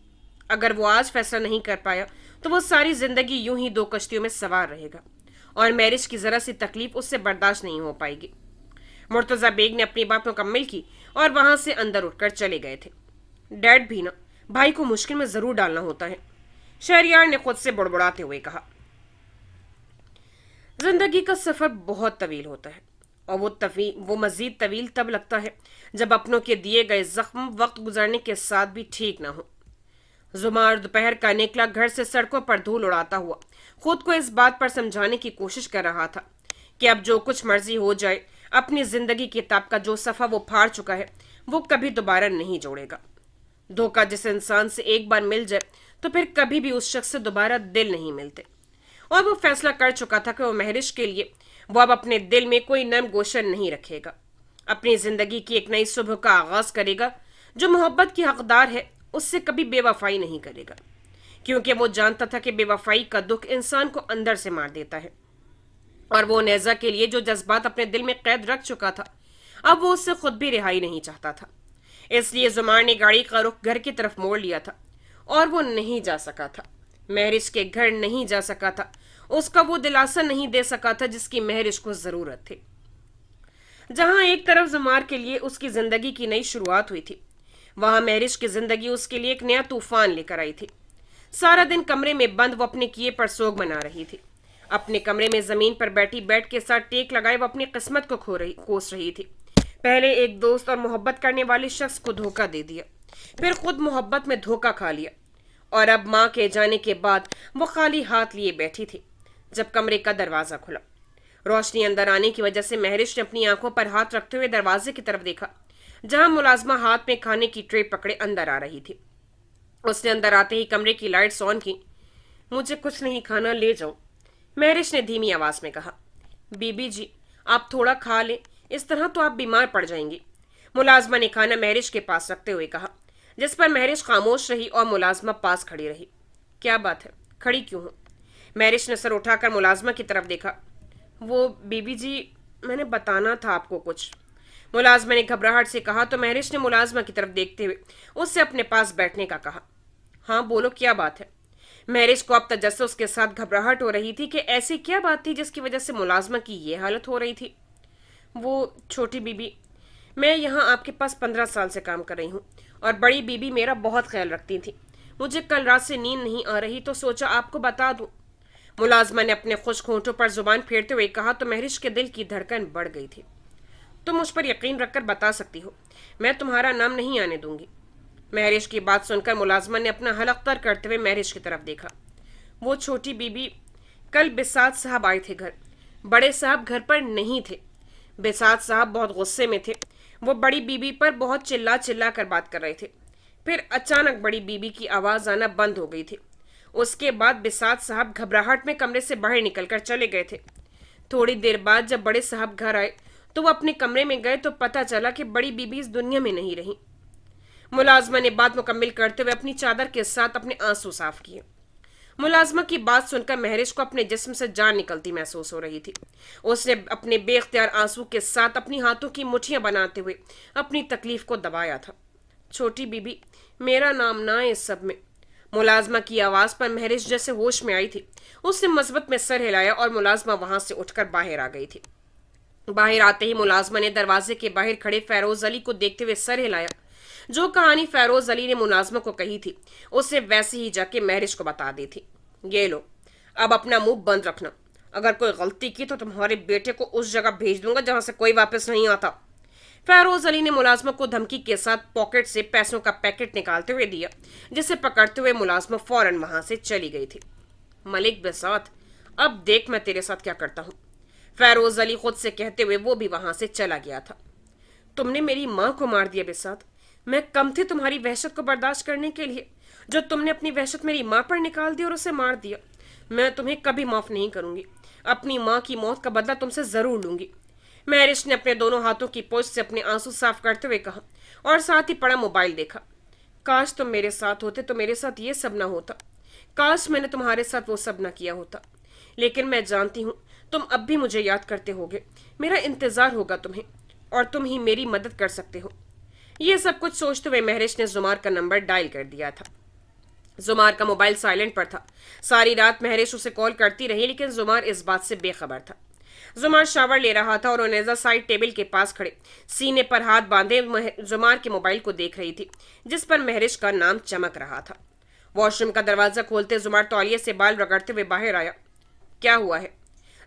अगर वो आज फैसला नहीं कर पाया तो वो सारी जिंदगी यूं ही दो कश्तियों में सवार रहेगा और मैरिज की जरा सी तकलीफ उससे बर्दाश्त नहीं हो पाएगी। मुर्तजा बेग ने अपनी बात मुकम्मल की और वहां से अंदर उठकर चले गए थे। डैड भी ना, भाई को मुश्किल में जरूर डालना होता है, शहरयार ने खुद से बुड़बुड़ाते हुए कहा। जिंदगी का सफर बहुत तवील होता है और वो मजीद तवील तब लगता है जब अपनों के दिए गए जख्म वक्त गुजरने के साथ भी ठीक ना हो। जुमार दोपहर का निकला घर से सड़कों पर धूल उड़ाता हुआ खुद को इस बात पर समझाने की कोशिश कर रहा था कि अब जो कुछ मर्जी हो जाए, अपनी जिंदगी की किताब का जो सफा वो फाड़ चुका है वो कभी दोबारा नहीं जोड़ेगा। धोखा जिस इंसान से एक बार मिल जाए तो फिर कभी भी उस शख्स से दोबारा दिल नहीं मिलते, और वो फैसला कर चुका था कि वो महरिश के लिए वो अब अपने दिल में कोई नम गोशन नहीं रखेगा। अपनी जिंदगी की एक नई सुबह का आगाज करेगा। जो मोहब्बत की हकदार है उससे कभी बेवफाई नहीं करेगा, क्योंकि वो जानता था कि बेवफाई का दुख इंसान को अंदर से मार देता है। और वो नेजा के लिए जो जज्बात अपने दिल में कैद रख चुका था, अब वो उससे खुद भी रिहाई नहीं चाहता था। इसलिए जुमार ने गाड़ी का रुख घर की तरफ मोड़ लिया था और वो नहीं जा सका था, महरिश के घर नहीं जा सका था, उसका वो दिलासा नहीं दे सका था जिसकी महरिश को जरूरत थी। जहां एक तरफ जुमार के लिए उसकी जिंदगी की नई शुरुआत हुई थी, वहां महरिश की जिंदगी उसके लिए एक नया तूफान लेकर आई थी। सारा दिन कमरे में बंद वो अपने किए पर सोग मना रही थी। अपने कमरे में जमीन पर बैठी बेड के साथ टेक लगाए वो अपनी किस्मत को कोस रही थी। पहले एक दोस्त और मोहब्बत करने वाले शख्स को धोखा दे दिया, फिर खुद मोहब्बत में धोखा खा लिया, और अब माँ के जाने के बाद वो खाली हाथ लिए बैठी थी जब कमरे का दरवाजा खुला। रोशनी अंदर आने की वजह से महरिश ने अपनी आंखों पर हाथ रखते हुए दरवाजे की तरफ देखा, जहां मुलाजमा हाथ में खाने की ट्रे पकड़े अंदर आ रही थी। उसने अंदर आते ही कमरे की लाइट्स ऑन की। मुझे कुछ नहीं खाना, ले जाओ, महरिश ने धीमी आवाज में कहा। बीबी जी, आप थोड़ा खा लें, इस तरह तो आप बीमार पड़ जाएंगी, मुलाजमा ने खाना महरिश के पास रखते हुए कहा, जिस पर महरिश खामोश रही और मुलाजमा पास खड़ी रही। क्या बात है, खड़ी क्यों हो? महरिश ने सर उठाकर मुलाजमा की तरफ देखा। वो बीबी जी, मैंने बताना था आपको कुछ, मुलाजमा ने घबराहट से कहा तो महरिश ने मुलाजमा की तरफ देखते हुए उससे अपने पास बैठने का कहा। हाँ बोलो, क्या बात है? महरिश को अब तजस्सुस के साथ घबराहट हो रही थी कि ऐसी क्या बात थी जिसकी वजह से मुलाजमा की ये हालत हो रही थी। वो छोटी बीबी, मैं यहाँ आपके पास 15 साल से काम कर रही हूँ और बड़ी बीबी मेरा बहुत ख्याल रखती थी। मुझे कल रात से नींद नहीं आ रही तो सोचा आपको बता दूँ। मुलाजमा ने अपने खुश्क होंठों पर जुबान फेरते हुए कहा तो महरिश के दिल की धड़कन बढ़ गई थी। तुम मुझ पर यकीन रखकर बता सकती हो, मैं तुम्हारा नाम नहीं आने दूंगी। महरिश की बात सुनकर मुलाजमा ने अपना हलक तर करते हुए महरिश की तरफ देखा। वो छोटी बीबी, कल बिसात साहब आए थे घर। बड़े साहब घर पर नहीं थे। बिसात साहब बहुत गुस्से में थे। वो बड़ी बीबी पर बहुत चिल्ला चिल्ला कर बात कर रहे थे। फिर अचानक बड़ी बीबी की आवाज़ आना बंद हो गई थी। उसके बाद बिसात साहब घबराहट में कमरे से बाहर निकलकर चले गए थे। थोड़ी देर बाद जब बड़े साहब घर आए तो वो अपने कमरे में गए तो पता चला कि बड़ी बीबी इस दुनिया में नहीं रही। मुलाजमा ने बात मुकम्मिल करते हुए अपनी चादर के साथ अपने आंसू साफ किए। मुलाजमा की बात सुनकर महरिश को अपने जिस्म से जान निकलती महसूस हो रही थी। उसने अपने बेख्तियार आंसू के साथ अपनी हाथों की मुट्ठियां बनाते हुए अपनी तकलीफ को दबाया था। छोटी बीबी, मेरा नाम ना है इस सब में। मुलाजमा की आवाज़ पर महरिश जैसे होश में आई थी। उसने मस्बत में सर हिलाया और मुलाजमा वहां से उठकर बाहर आ गई थी। बाहर आते ही मुलाजमा ने दरवाजे के बाहर खड़े फैरोज अली को देखते हुए सर हिलाया। जो कहानी फैरोज अली ने मुलाजमा को कही थी उसने वैसे ही जाके महरिश को बता दी थी। ये लो, अब अपना मुंह बंद रखना। अगर कोई गलती की तो तुम्हारे बेटे को उस जगह भेज दूंगा जहां से कोई वापस नहीं आता। फैरोज अली ने मुलाजमा को धमकी के साथ पॉकेट से पैसों का पैकेट निकालते हुए दिया, जिसे पकड़ते हुए मुलाजमा फौरन वहां से चली गई थी। मलिक बिसात, अब देख मैं तेरे साथ क्या करता हूँ, फैरोज अली खुद से कहते हुए वो भी वहां से चला गया था। तुमने मेरी माँ को मार दिया बिसात। मैं कम थी तुम्हारी वहशत को बर्दाश्त करने के लिए, जो तुमने अपनी वहशत मेरी माँ पर निकाल दी और उसे मार दिया। मैं तुम्हें कभी माफ नहीं करूंगी। अपनी माँ की मौत का बदला तुमसे जरूर लूंगी। महरिश ने अपने दोनों हाथों की पोंछ से अपने आंसू साफ करते हुए कहा और साथ ही पड़ा मोबाइल देखा। काश तुम मेरे साथ होते तो मेरे साथ ये सब ना होता। काश मैंने तुम्हारे साथ वो सब ना किया होता। लेकिन मैं जानती हूँ तुम अब भी मुझे याद करते होगे। मेरा इंतजार होगा तुम्हें और तुम ही मेरी मदद कर सकते हो। ये सब कुछ सोचते हुए महरिश ने जुमार का नंबर डायल कर दिया था। जुमार का मोबाइल साइलेंट पर था। सारी रात महरिश उसे कॉल करती रही लेकिन जुमार इस बात से बेखबर था। जुमार शावर ले रहा था और उनेजा साइड टेबल के पास खड़े सीने पर हाथ बांधे जुमार के मोबाइल को देख रही थी, जिस पर महरिश का नाम चमक रहा था। वॉशरूम का दरवाजा खोलते जुमार तौलिए से बाल रगड़ते हुए बाहर आया। क्या हुआ है?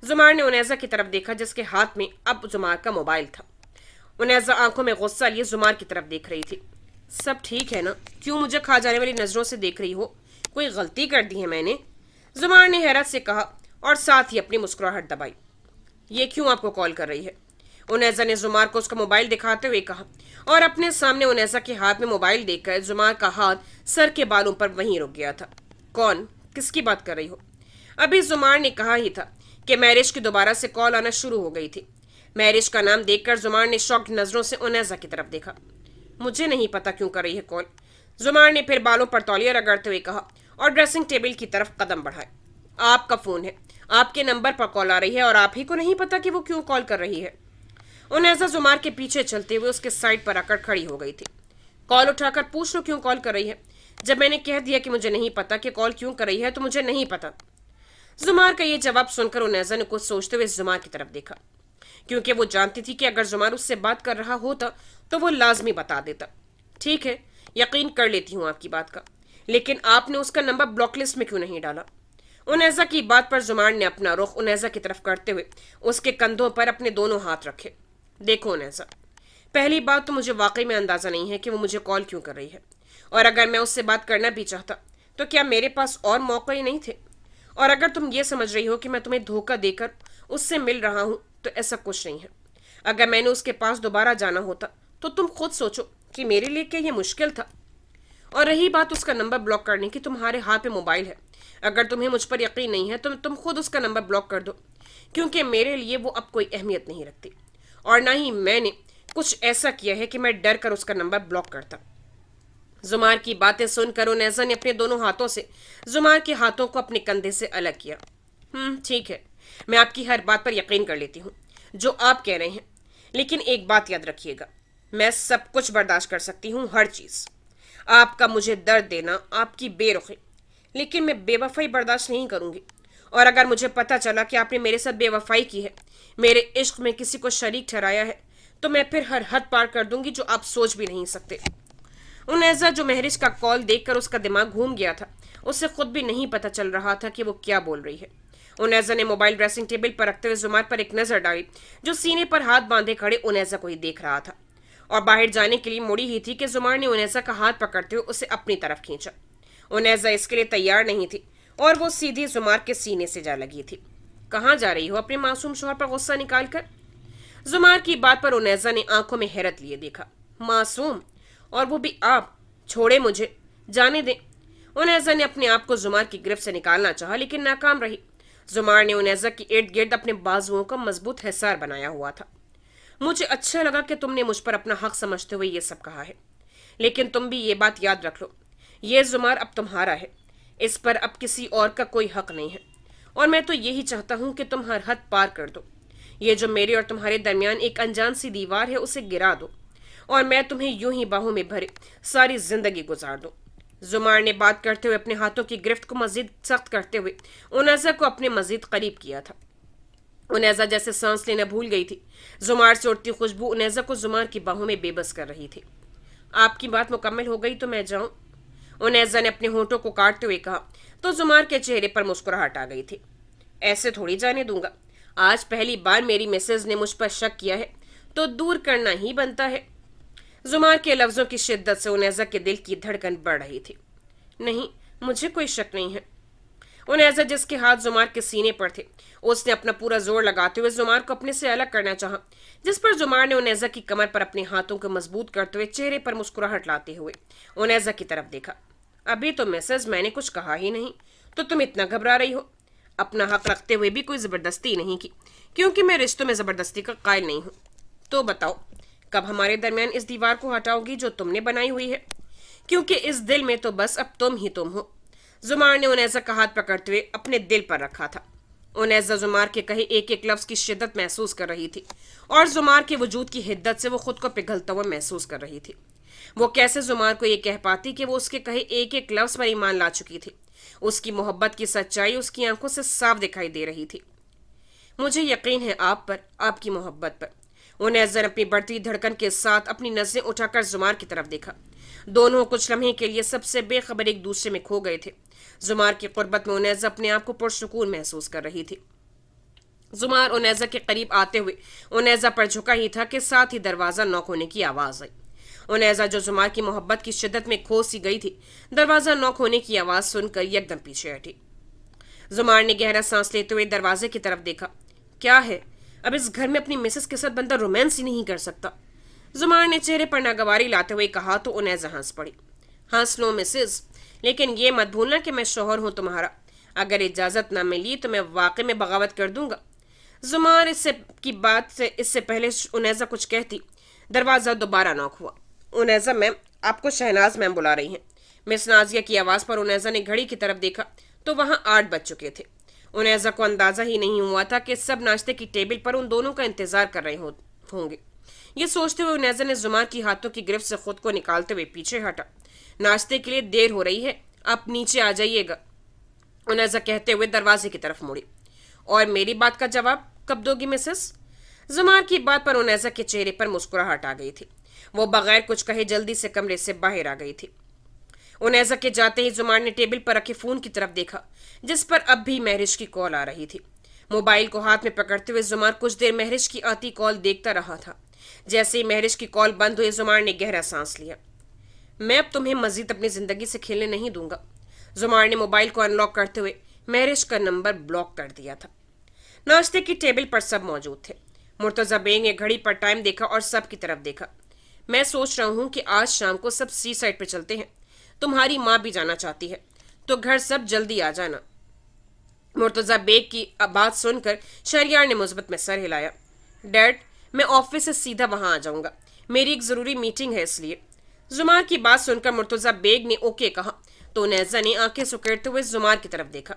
जुमार ने उनेजा की तरफ देखा जिसके हाथ में अब जुमार का मोबाइल था। उनेजा आंखों में गुस्सा लिए जुमार की तरफ देख रही थी। सब ठीक है ना? क्यों मुझे खा जाने वाली नजरों से देख रही हो? कोई गलती कर दी है मैंने? जुमार ने हैरत से कहा और साथ ही अपनी मुस्कुराहट दबाई। ये क्यों आपको कॉल कर रही है? उनेजा ने जुमार को उसका मोबाइल दिखाते हुए कहा और अपने सामने उनेजा के हाथ में मोबाइल देखकर जुमार का हाथ सर के बालों पर वहीं रुक गया था। कौन? किसकी बात कर रही हो? अभी जुमार ने कहा ही था कि महरिश की दोबारा से कॉल आना शुरू हो गई थी। महरिश का नाम देखकर जुमार ने शॉक्ड नजरों से उनेजा की तरफ देखा। मुझे नहीं पता क्यों कर रही है कॉल, जुमार ने फिर बालों पर तौलिया रगड़ते हुए कहा और ड्रेसिंग टेबल की तरफ कदम बढ़ाए। आपका फोन है, आपके नंबर पर कॉल आ रही है और आप ही को नहीं पता कि वो क्यों कॉल कर रही है। उनेजा जुमार के पीछे चलते हुए उसके साइड पर आकर खड़ी हो गई थी। कॉल उठाकर पूछ लो क्यों कॉल कर रही है। जब मैंने कह दिया कि मुझे नहीं पता कि कॉल क्यों कर रही है तो मुझे नहीं पता। जुमार का ये जवाब सुनकर उनेजा ने कुछ सोचते हुए जुमार की तरफ देखा, क्योंकि वो जानती थी कि अगर जुमार उससे बात कर रहा होता तो वो लाजमी बता देता। ठीक है, यकीन कर लेती हूँ आपकी बात का, लेकिन आपने उसका नंबर ब्लॉक लिस्ट में क्यों नहीं डाला? उनेजा की बात पर जुमार ने अपना रुख उनेजा की तरफ करते हुए उसके कंधों पर अपने दोनों हाथ रखे। देखो उनेजा, पहली बात तो मुझे वाकई में अंदाजा नहीं है कि वो मुझे कॉल क्यों कर रही है, और अगर मैं उससे बात करना भी चाहता तो क्या मेरे पास और मौके ही नहीं थे? और अगर तुम ये समझ रही हो कि मैं तुम्हें धोखा देकर उससे मिल रहा हूं तो ऐसा कुछ नहीं है। अगर मैंने उसके पास दोबारा जाना होता तो तुम खुद सोचो कि मेरे लिए क्या ये मुश्किल था। और रही बात उसका नंबर ब्लॉक करने की, तुम्हारे हाथ में मोबाइल है। अगर तुम्हें मुझ पर यकीन नहीं है तो तुम खुद उसका नंबर ब्लॉक कर दो, क्योंकि मेरे लिए वो अब कोई अहमियत नहीं रखती और ना ही मैंने कुछ ऐसा किया है कि मैं डर कर उसका नंबर ब्लॉक करता। जुमार की बातें सुनकर उनेजा ने अपने दोनों हाथों से जुमार के हाथों को अपने कंधे से अलग किया। ठीक है, मैं आपकी हर बात पर यकीन कर लेती हूँ जो आप कह रहे हैं, लेकिन एक बात याद रखिएगा, मैं सब कुछ बर्दाश्त कर सकती हूँ, हर चीज़। आपका मुझे दर्द देना, आपकी बेरुखी, लेकिन मैं बेवफाई बर्दाश्त नहीं करूँगी। और अगर मुझे पता चला कि आपने मेरे साथ बेवफाई की है, मेरे इश्क में किसी को शरीक ठहराया है, तो मैं फिर हर हद पार कर दूंगी जो आप सोच भी नहीं सकते। उनेजा, जो महरिश का कॉल देखकर उसका दिमाग घूम गया था, उसे खुद भी नहीं पता चल रहा था कि वो क्या बोल रही है। उनैजा ने मोबाइल ड्रेसिंग टेबल पर रखते हुए जुमार पर एक नजर डाली, जो सीने पर हाथ बांधे खड़े उनैजा को ही देख रहा था, और बाहर जाने के लिए मुड़ी ही थी कि जुमार ने उनैजा का हाथ पकड़ते हुए उसे अपनी तरफ खींचा। उनैजा इसके लिए तैयार नहीं थी और वो सीधी जुमार के सीने से जा लगी थी। कहाँ जा रही हो अपने मासूम शौहर पर गुस्सा निकाल कर? जुमार की बात पर उनैजा ने आंखों में हैरत लिए देखा। मासूम? और वो भी आप? छोड़े मुझे, जाने दें। उनैजा ने अपने आप को जुमार की गिरफ्त से निकालना चाहा, लेकिन नाकाम रही। जुमार ने उनैजा की इर्द गिर्द अपने बाजुओं का मजबूत हिसार बनाया हुआ था। मुझे अच्छा लगा कि तुमने मुझ पर अपना हक समझते हुए ये सब कहा है, लेकिन तुम भी ये बात याद रख लो, ये जुमार अब तुम्हारा है, इस पर अब किसी और का कोई हक नहीं है, और मैं तो यही चाहता हूं कि तुम हर हद पार कर दो। ये जो मेरे और तुम्हारे दरमियान एक अनजान सी दीवार है, उसे गिरा दो, और मैं तुम्हें यूं ही बाहों में भरे सारी जिंदगी गुजार दूं। जुमार ने बात करते हुए अपने हाथों की गिरफ्त को मजीद सख्त करते हुए उनैजा को अपने मजीद करीब किया था। उनैजा जैसे सांस लेना भूल गई थी। जुमार से उड़ती खुशबू उनैजा को जुमार की बाहों में बेबस कर रही थी। आपकी बात मुकम्मल हो गई तो मैं जाऊं? उनैजा ने अपने होठों को काटते हुए कहा, तो जुमार के चेहरे पर मुस्कुराहट आ गई थी। ऐसे थोड़ी जाने दूंगा। आज पहली बार मेरी मिसेज ने मुझ पर शक किया है, तो दूर करना ही बनता है। जुमार के लफ्जों की शिद्दत से उनैजा के दिल की धड़कन बढ़ रही थी। नहीं, मुझे कोई शक नहीं है। उनैजा जिसके हाथ जुमार के सीने पर थे, उसने अपना पूरा जोर लगाते हुए जुमार को अपने से अलग करना चाहा, जिस पर जुमार ने उनैजा की कमर पर अपने हाथों को मजबूत करते हुए चेहरे पर मुस्कुराहट लाते हुए उनैजा की तरफ देखा। अभी तो मिसेज मैंने कुछ कहा ही नहीं, तो तुम इतना घबरा रही हो? अपना हक रखते हुए भी कोई जबरदस्ती नहीं की, क्योंकि मैं रिश्तों में जबरदस्ती का कायल नहीं हूं। तो बताओ, कब हमारे दरमियान इस दीवार को हटाओगी जो तुमने बनाई हुई है? क्योंकि इस दिल में तो बस अब तुम ही तुम हो। जुमार ने उनैजा का हाथ पकड़ते हुए अपने दिल पर रखा था। उनैजा जुमार के कहे एक एक लफ्ज की शिद्दत महसूस कर रही थी, और जुमार के वजूद की हिद्दत से वो खुद को पिघलता हुआ महसूस कर रही थी। वो कैसे जुमार को ये कह पाती कि वो उसके कहे एक एक लफ्ज पर ईमान ला चुकी थी। उसकी मोहब्बत की सच्चाई उसकी आंखों से साफ दिखाई दे रही थी। मुझे यकीन है आप पर, आपकी मोहब्बत पर। उनैजा ने अपनी बढ़ती धड़कन के साथ अपनी नजरें उठाकर जुमार की तरफ देखा। दोनों कुछ लम्हे के लिए सबसे बेखबर एक दूसरे में खो गए थे। जुमार की कुर्बत में उनैजा अपने आप को पुरसुकून महसूस कर रही थी। जुमार उनैजा के करीब आते हुए उनैजा पर झुका ही था कि साथ ही दरवाजा नॉक होने की आवाज आई। उनैजा जो जुमार की मोहब्बत की शिद्दत में खो सी गई थी, दरवाजा नॉक होने की आवाज सुनकर एकदम पीछे हटी। जुमार ने गहरा सांस लेते हुए दरवाजे की तरफ देखा। क्या है, अब इस घर में अपनी मिसेस के साथ बंदा रोमांस ही नहीं कर सकता? जुमार ने चेहरे पर नागवारी लाते हुए कहा तो उनैजा हंस पड़ी। हंस लो मिसेस, लेकिन ये मत भूलना कि मैं शौहर हूं तुम्हारा। अगर इजाजत ना मिली तो मैं वाकई में बगावत कर दूंगा। जुमार इससे पहले उनैजा कुछ कहती, दरवाजा दोबारा नॉक हुआ। उनैजा मैम, आपको शहनाज मैम बुला रही हैं। मिस नाजिया की आवाज पर उनैजा ने घड़ी की तरफ देखा तो वहां 8 बज चुके थे। उनैजा को अंदाजा ही नहीं हुआ था कि सब नाश्ते की टेबल पर उन दोनों का इंतजार कर रहे होंगे। ये सोचते हुए उनैजा ने जुमार की हाथों की गिरफ्त से खुद को निकालते हुए पीछे हटा। नाश्ते के लिए देर हो रही है, आप नीचे आ जाइएगा, उनैजा कहते हुए दरवाजे की तरफ मुड़ी। और मेरी बात का जवाब कब दोगी मिसेस? जुमार की बात पर उनैजा के चेहरे पर मुस्कुराहट आ गई थी। वो बगैर कुछ कहे जल्दी से कमरे से बाहर आ गई थी। उनैजा के जाते ही जुमार ने टेबल पर रखे फोन की तरफ देखा, जिस पर अब भी महरिश की कॉल आ रही थी। मोबाइल को हाथ में पकड़ते हुए जुमार कुछ देर महरिश की आती कॉल देखता रहा था। जैसे ही महरिश की कॉल बंद हुई, जुमार ने गहरा सांस लिया। मैं अब तुम्हें मजीद अपनी जिंदगी से खेलने नहीं दूंगा। जुमार ने मोबाइल को अनलॉक करते हुए महरिश का नंबर ब्लॉक कर दिया था। नाश्ते की टेबल पर सब मौजूद थे। मुर्तजा बेग ने घड़ी पर टाइम देखा और सब की तरफ देखा। मैं सोच रहा हूं कि आज शाम को सब सी साइड पर चलते हैं। तुम्हारी माँ भी जाना चाहती है, तो घर सब जल्दी आ जाना। मुर्तजा बेग की बात सुनकर शहरियार ने मुस्बत में सर हिलाया। डैड, मैं ऑफिस से सीधा वहां आ जाऊंगा, मेरी एक जरूरी मीटिंग है इसलिए। जुमार की बात सुनकर मुर्तजा बेग ने ओके कहा तो उनैजा ने आंखें सुकेड़ते हुए जुमार की तरफ देखा।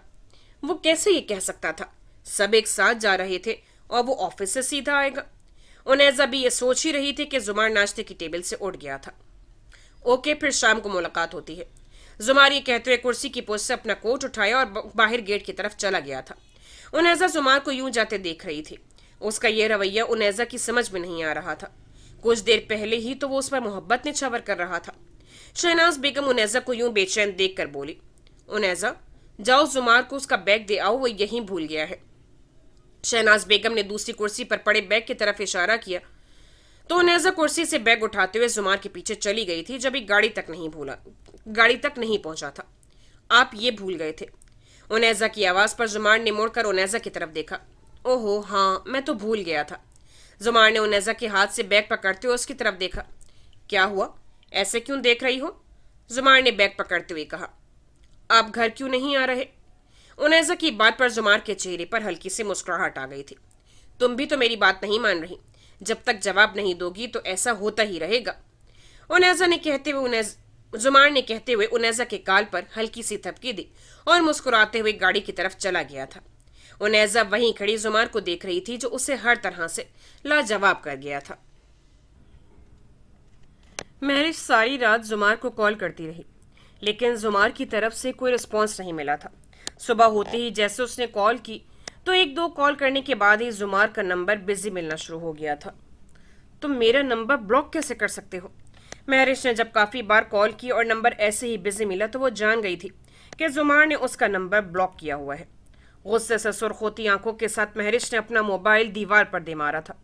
वो कैसे ये कह सकता था? सब एक साथ जा रहे थे और वो ऑफिस से सीधा आएगा। उनैजा भी ये सोच ही रही थी कि जुमार नाश्ते की टेबल से उठ गया था। ओके, फिर शाम को मुलाकात होती है। जुमार ये कहते हुए कुर्सी की पोस्ट से अपना कोट उठाया और बाहर गेट की तरफ चला गया था। उनैजा जुमार को यूं जाते देख रही थी। उसका यह रवैया उनैजा की समझ में नहीं आ रहा था। कुछ देर पहले ही तो वो उस पर मोहब्बत निछावर कर रहा था। शहनाज बेगम उनैजा को यूं बेचैन देख कर बोली, उनैजा, जाओ जुमार को उसका बैग दे आओ, वो यहीं भूल गया है। शहनाज बेगम ने दूसरी कुर्सी पर पड़े बैग की तरफ इशारा किया तो उनेजा कुर्सी से बैग उठाते हुए जुमार के पीछे चली गई थी, जब एक गाड़ी तक नहीं पहुंचा था। आप ये भूल गए थे। उनेजा की आवाज पर जुमार ने मुड़कर उनेजा की तरफ देखा। ओहो हाँ, मैं तो भूल गया था। जुमार ने उनेजा के हाथ से बैग पकड़ते हुए उसकी तरफ देखा। क्या हुआ, ऐसे क्यों देख रही हो? जुमार ने बैग पकड़ते हुए कहा। आप घर क्यों नहीं आ रहे? उनेजा की बात पर जुमार के चेहरे पर हल्की सी मुस्कुराहट आ गई थी। तुम भी तो मेरी बात नहीं मान रही। जब तक जवाब नहीं दोगी तो ऐसा होता ही रहेगा। जुमार ने कहते हुए उनेजा के गाल पर हल्की सी थपकी दी और मुस्कुराते हुए गाड़ी की तरफ चला गया था। उनेजा वहीं खड़ी जुमार को देख रही थी, जो उसे हर तरह से लाजवाब कर गया था। महरिश सारी रात जुमार को कॉल करती रही, लेकिन जुमार की तरफ से कोई रिस्पॉन्स नहीं मिला था। सुबह होते ही जैसे उसने कॉल की तो एक दो कॉल करने के बाद ही जुमार का नंबर बिजी मिलना शुरू हो गया था। तुम मेरा नंबर ब्लॉक कैसे कर सकते हो? महरिश ने जब काफ़ी बार कॉल की और नंबर ऐसे ही बिजी मिला तो वो जान गई थी कि जुमार ने उसका नंबर ब्लॉक किया हुआ है। गुस्से से सुर्ख होती आंखों के साथ महरिश ने अपना मोबाइल दीवार पर दे मारा था।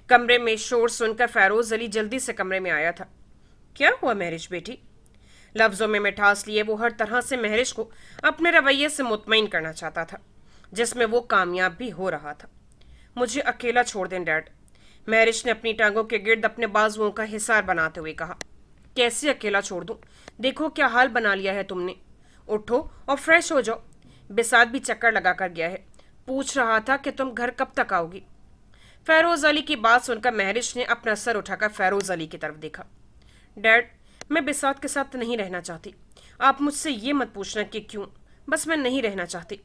कमरे में शोर सुनकर फेरोज अली जल्दी से कमरे में आया था। क्या हुआ महरिश बेटी? लफ्जों में मिठास लिए वो हर तरह से महरिश को अपने रवैये से मुतमईन करना चाहता था, जिसमें वो कामयाब भी हो रहा था। मुझे अकेला छोड़ दें डैड, महरिश ने अपनी टांगों के गिर्द अपने बाजुओं का हिसार बनाते हुए कहा। कैसे अकेला छोड़ दूं? देखो क्या हाल बना लिया है तुमने। उठो और फ्रेश हो जाओ। बिसात भी चक्कर लगा कर गया है, पूछ रहा था कि तुम घर कब तक आओगी। फेरोज अली की बात सुनकर महरिश ने अपना सर उठाकर फेरोज अली की तरफ देखा। डैड, मैं बिसात के साथ नहीं रहना चाहती। आप मुझसे ये मत पूछना कि क्यों, बस मैं नहीं रहना चाहती।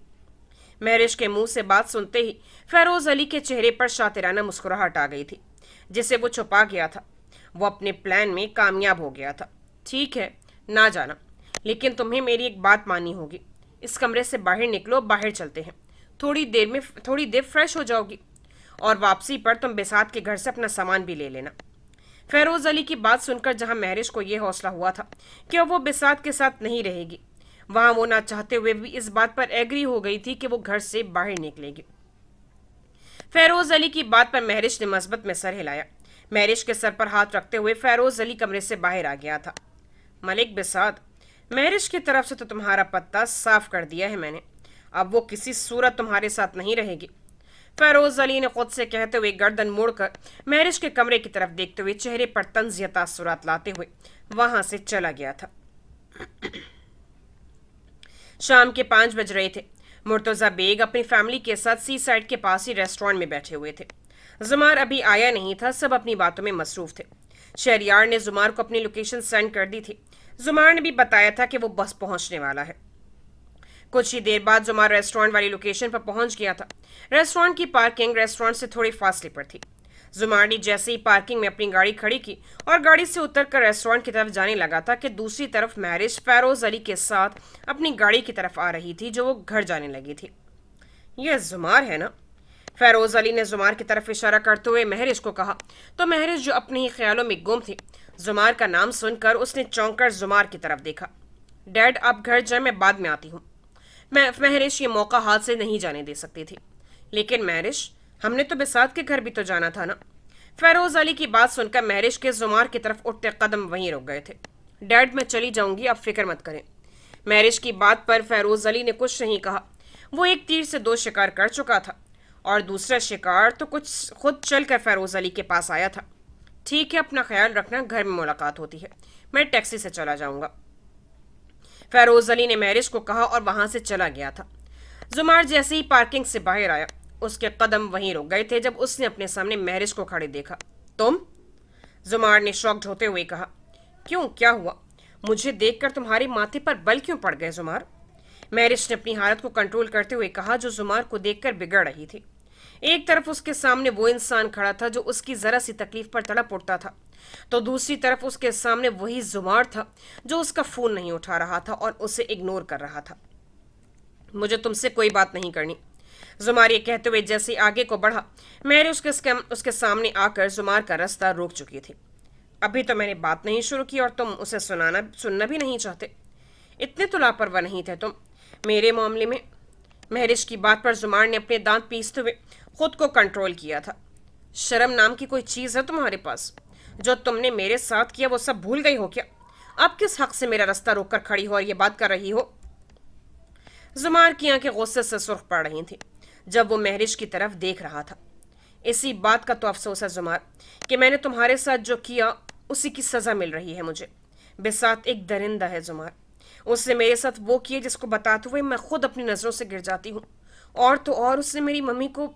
महरिश के मुंह से बात सुनते ही फेरोज अली के चेहरे पर शातिराना मुस्कुराहट आ गई थी, जिसे वो छुपा गया था। वो अपने प्लान में कामयाब हो गया था। ठीक है, ना जाना, लेकिन तुम्हें मेरी एक बात माननी होगी। इस कमरे से बाहर निकलो, बाहर चलते हैं। थोड़ी देर फ्रेश हो जाओगी और वापसी पर तुम बिसात के घर से अपना सामान भी ले लेना। फेरोज अली की बात सुनकर जहां महरिश को यह हौसला हुआ था कि वो बिसात के साथ नहीं रहेगी, वहां वो ना चाहते हुए भी इस बात पर एग्री हो गई थी कि वो घर से बाहर निकलेगी। फेरोज अली की बात पर महरिश ने मस्बत में सर हिलाया। महरिश के सर पर हाथ रखते हुए फेरोज अली कमरे से बाहर आ गया था। मलिक बिसात, महरिश की तरफ से तो तुम्हारा पत्ता साफ कर दिया है मैंने। अब वो किसी सूरत तुम्हारे साथ नहीं रहेगी। फेरोज अली ने खुद से कहते हुए गर्दन मोड़कर महरिश के कमरे की तरफ देखते हुए चेहरे पर तंज या तासुरात लाते हुए वहां से चला गया था। शाम के 5 बज रहे थे। मुर्तजा बेग अपनी फैमिली के साथ सी साइड के पास ही रेस्टोरेंट में बैठे हुए थे। जुमार अभी आया नहीं था, सब अपनी बातों में मसरूफ थे। शहरियार ने जुमार को अपनी लोकेशन सेंड कर दी थी। जुमार ने भी बताया था कि वो बस पहुंचने वाला है। कुछ ही देर बाद जुमार रेस्टोरेंट वाली लोकेशन पर पहुंच गया था। रेस्टोरेंट की पार्किंग रेस्टोरेंट से थोड़ी फासले पर थी। जुमार ने जैसे ही पार्किंग में अपनी गाड़ी खड़ी की और गाड़ी से उतरकर रेस्टोरेंट की तरफ जाने लगा था कि दूसरी तरफ महरिश फेरोज अली के साथ अपनी गाड़ी की तरफ आ रही थी, जो वो घर जाने लगी थी। यह जुमार है ना? फेरोज अली ने जुमार की तरफ इशारा करते हुए महरिश को कहा, तो महरिश जो अपने ही ख्यालों में गुम थी, जुमार का नाम सुनकर उसने चौंक कर जुमार की तरफ देखा। डैड, आप घर जाए, मैं बाद में आती हूँ। महरिश ये मौका हाथ से नहीं जाने दे सकती थी। लेकिन महरिश, हमने तो बिसात के घर भी तो जाना था ना। फेरोज अली की बात सुनकर महरिश के जुमार की तरफ उठते कदम वहीं रुक गए थे। डैड, मैं चली जाऊंगी, आप फिक्र मत करें। महरिश की बात पर फेरोज अली ने कुछ नहीं कहा। वो एक तीर से 2 शिकार कर चुका था और दूसरा शिकार तो कुछ खुद चलकर फेरोज अली के पास आया था। ठीक है, अपना ख्याल रखना, घर में मुलाकात होती है। मैं टैक्सी से चला जाऊंगा, फेरोज अली ने महरिश को कहा और वहां से चला गया था। जुमार जैसे ही पार्किंग से बाहर आया, उसके कदम वहीं रुक गए थे जब उसने अपने सामने महरिश को खड़े देखा। तुम? जुमार ने शॉक्ड होते हुए कहा। क्यों, क्या हुआ? मुझे देखकर तुम्हारे माथे पर बल क्यों पड़ गए जुमार? महरिश ने अपनी हालत को कंट्रोल करते हुए कहा, जो जुमार को देखकर बिगड़ रही थी। एक तरफ उसके सामने वो इंसान खड़ा था जो उसकी जरा सी तकलीफ पर तड़प उठता था, तो दूसरी तरफ उसके सामने वही जुमार था जो उसका फोन नहीं उठा रहा था और उसे इग्नोर कर रहा था। मुझे तुमसे कोई बात नहीं करनी, जुमार ये कहते हुए जैसे आगे को बढ़ा, मैंने उसके सामने आकर जुमार का रास्ता रोक चुकी थी। अभी तो मैंने बात नहीं शुरू की और तुम उसे सुनना भी नहीं चाहते। इतने तो लापरवाह नहीं थे तुम। میرے معاملے میں مہرش کی بات پر زمار نے اپنے دانت پیستے ہوئے خود کو کنٹرول کیا تھا. شرم نام کی کوئی چیز ہے تمہارے پاس؟ جو تم نے میرے ساتھ کیا وہ سب بھول گئی ہو کیا؟ اب کس حق سے میرا راستہ روک کر کھڑی ہو اور یہ بات کر رہی ہو؟ زمار کی آنکھیں غصے سے سرخ پڑ رہی تھیں جب وہ مہرش کی طرف دیکھ رہا تھا. اسی بات کا تو افسوس ہے زمار کہ میں نے تمہارے ساتھ جو کیا اسی کی سزا مل رہی ہے مجھے. بسات ایک درندہ ہے زمار. اس نے میرے ساتھ وہ کیا جس کو بتاتے ہوئے میں خود اپنی نظروں سے گر جاتی ہوں. اور تو اور اس نے میری ممی کو.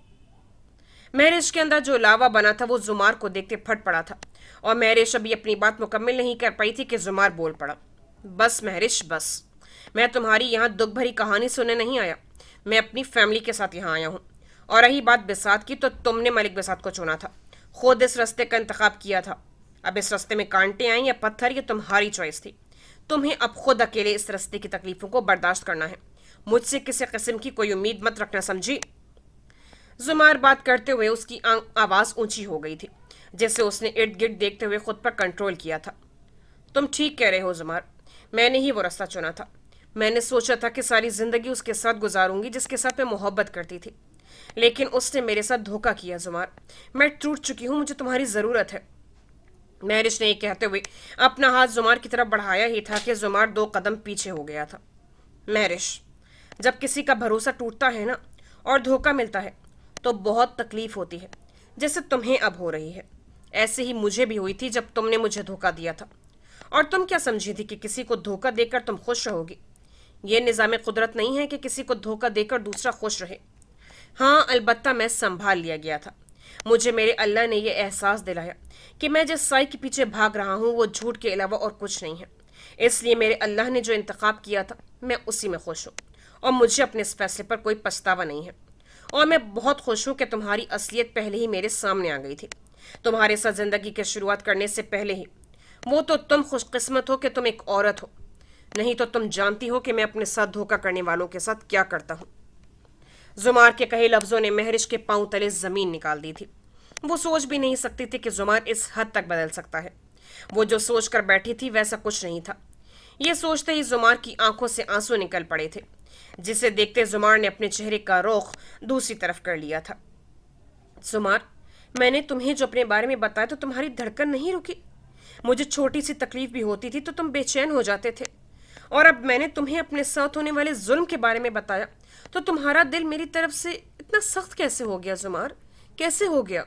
مہرش کے اندر جو لاوا بنا تھا وہ زمار کو دیکھتے پھٹ پڑا تھا اور مہرش ابھی اپنی بات مکمل نہیں کر پائی تھی کہ زمار بول پڑا. بس مہرش بس. میں تمہاری یہاں دکھ بھری کہانی سننے نہیں آیا. میں اپنی فیملی کے ساتھ یہاں آیا ہوں. اور رہی بات بسات کی تو تم نے ملک بسات کو چنا تھا. خود اس رستے کا انتخاب کیا تھا. اب اس رستے میں کانٹے آئیں یا پتھر یہ تمہاری چوائس تھی. تمہیں اب خود اکیلے اس رستے کی تکلیفوں کو برداشت کرنا ہے. مجھ سے کسی قسم کی کوئی امید مت رکھنا, سمجھی؟ زمار بات کرتے ہوئے اس کی آواز اونچی ہو گئی تھی جیسے اس نے ارد گرد دیکھتے ہوئے خود پر کنٹرول کیا تھا. تم ٹھیک کہہ رہے ہو زمار. میں نے ہی وہ راستہ چنا تھا. میں نے سوچا تھا کہ ساری زندگی اس کے ساتھ گزاروں گی جس کے ساتھ میں محبت کرتی تھی. لیکن اس نے میرے ساتھ دھوکہ کیا زمار. میں ٹوٹ چکی ہوں. مجھے تمہاری ضرورت ہے. مہرش نے یہ کہتے ہوئے اپنا ہاتھ زمار کی طرف بڑھایا ہی تھا کہ زمار 2 قدم پیچھے ہو گیا تھا. مہرش, جب کسی کا بھروسہ ٹوٹتا ہے نا اور دھوکہ ملتا ہے تو بہت تکلیف ہوتی ہے, جیسے تمہیں اب ہو رہی ہے. ایسے ہی مجھے بھی ہوئی تھی جب تم نے مجھے دھوکہ دیا تھا. اور تم کیا سمجھی تھی کہ کسی کو دھوکہ دے کر تم خوش رہو گی؟ یہ نظام قدرت نہیں ہے کہ کسی کو دھوکہ دے کر دوسرا خوش رہے. ہاں, البتہ میں سنبھال لیا گیا تھا. مجھے میرے اللہ نے یہ احساس دلایا کہ میں جس سائے کے پیچھے بھاگ رہا ہوں وہ جھوٹ کے علاوہ اور کچھ نہیں ہے. اس لیے میرے اللہ نے جو انتخاب کیا تھا میں اسی میں خوش ہوں اور مجھے اپنے اس فیصلے پر کوئی پچھتاوا نہیں ہے. اور میں بہت خوش ہوں کہ تمہاری اصلیت پہلے ہی میرے سامنے آ گئی تھی, تمہارے ساتھ زندگی کی شروعات کرنے سے پہلے ہی. وہ تو تم خوش قسمت ہو کہ تم ایک عورت ہو, نہیں تو تم جانتی ہو کہ میں اپنے ساتھ دھوکہ کرنے والوں کے ساتھ کیا کرتا ہوں. زمار کے کہے لفظوں نے مہرش کے پاؤں تلے زمین نکال دی تھی. وہ سوچ بھی نہیں سکتی تھی کہ زمار اس حد تک بدل سکتا ہے. وہ جو سوچ کر بیٹھی تھی ویسا کچھ نہیں تھا. یہ سوچتے ہی زمار کی آنکھوں سے آنسو نکل پڑے تھے, جسے دیکھتے زمار نے اپنے چہرے کا رخ دوسری طرف کر لیا تھا. زمار, میں نے تمہیں جو اپنے بارے میں بتایا تو تمہاری دھڑکن نہیں رکی. مجھے چھوٹی سی تکلیف بھی ہوتی تھی تو تم بے چین ہو جاتے تھے. اور اب میں نے تمہیں اپنے ساتھ ہونے والے ظلم کے بارے میں بتایا تو تمہارا دل میری طرف سے اتنا سخت کیسے ہو گیا زمار, کیسے ہو گیا؟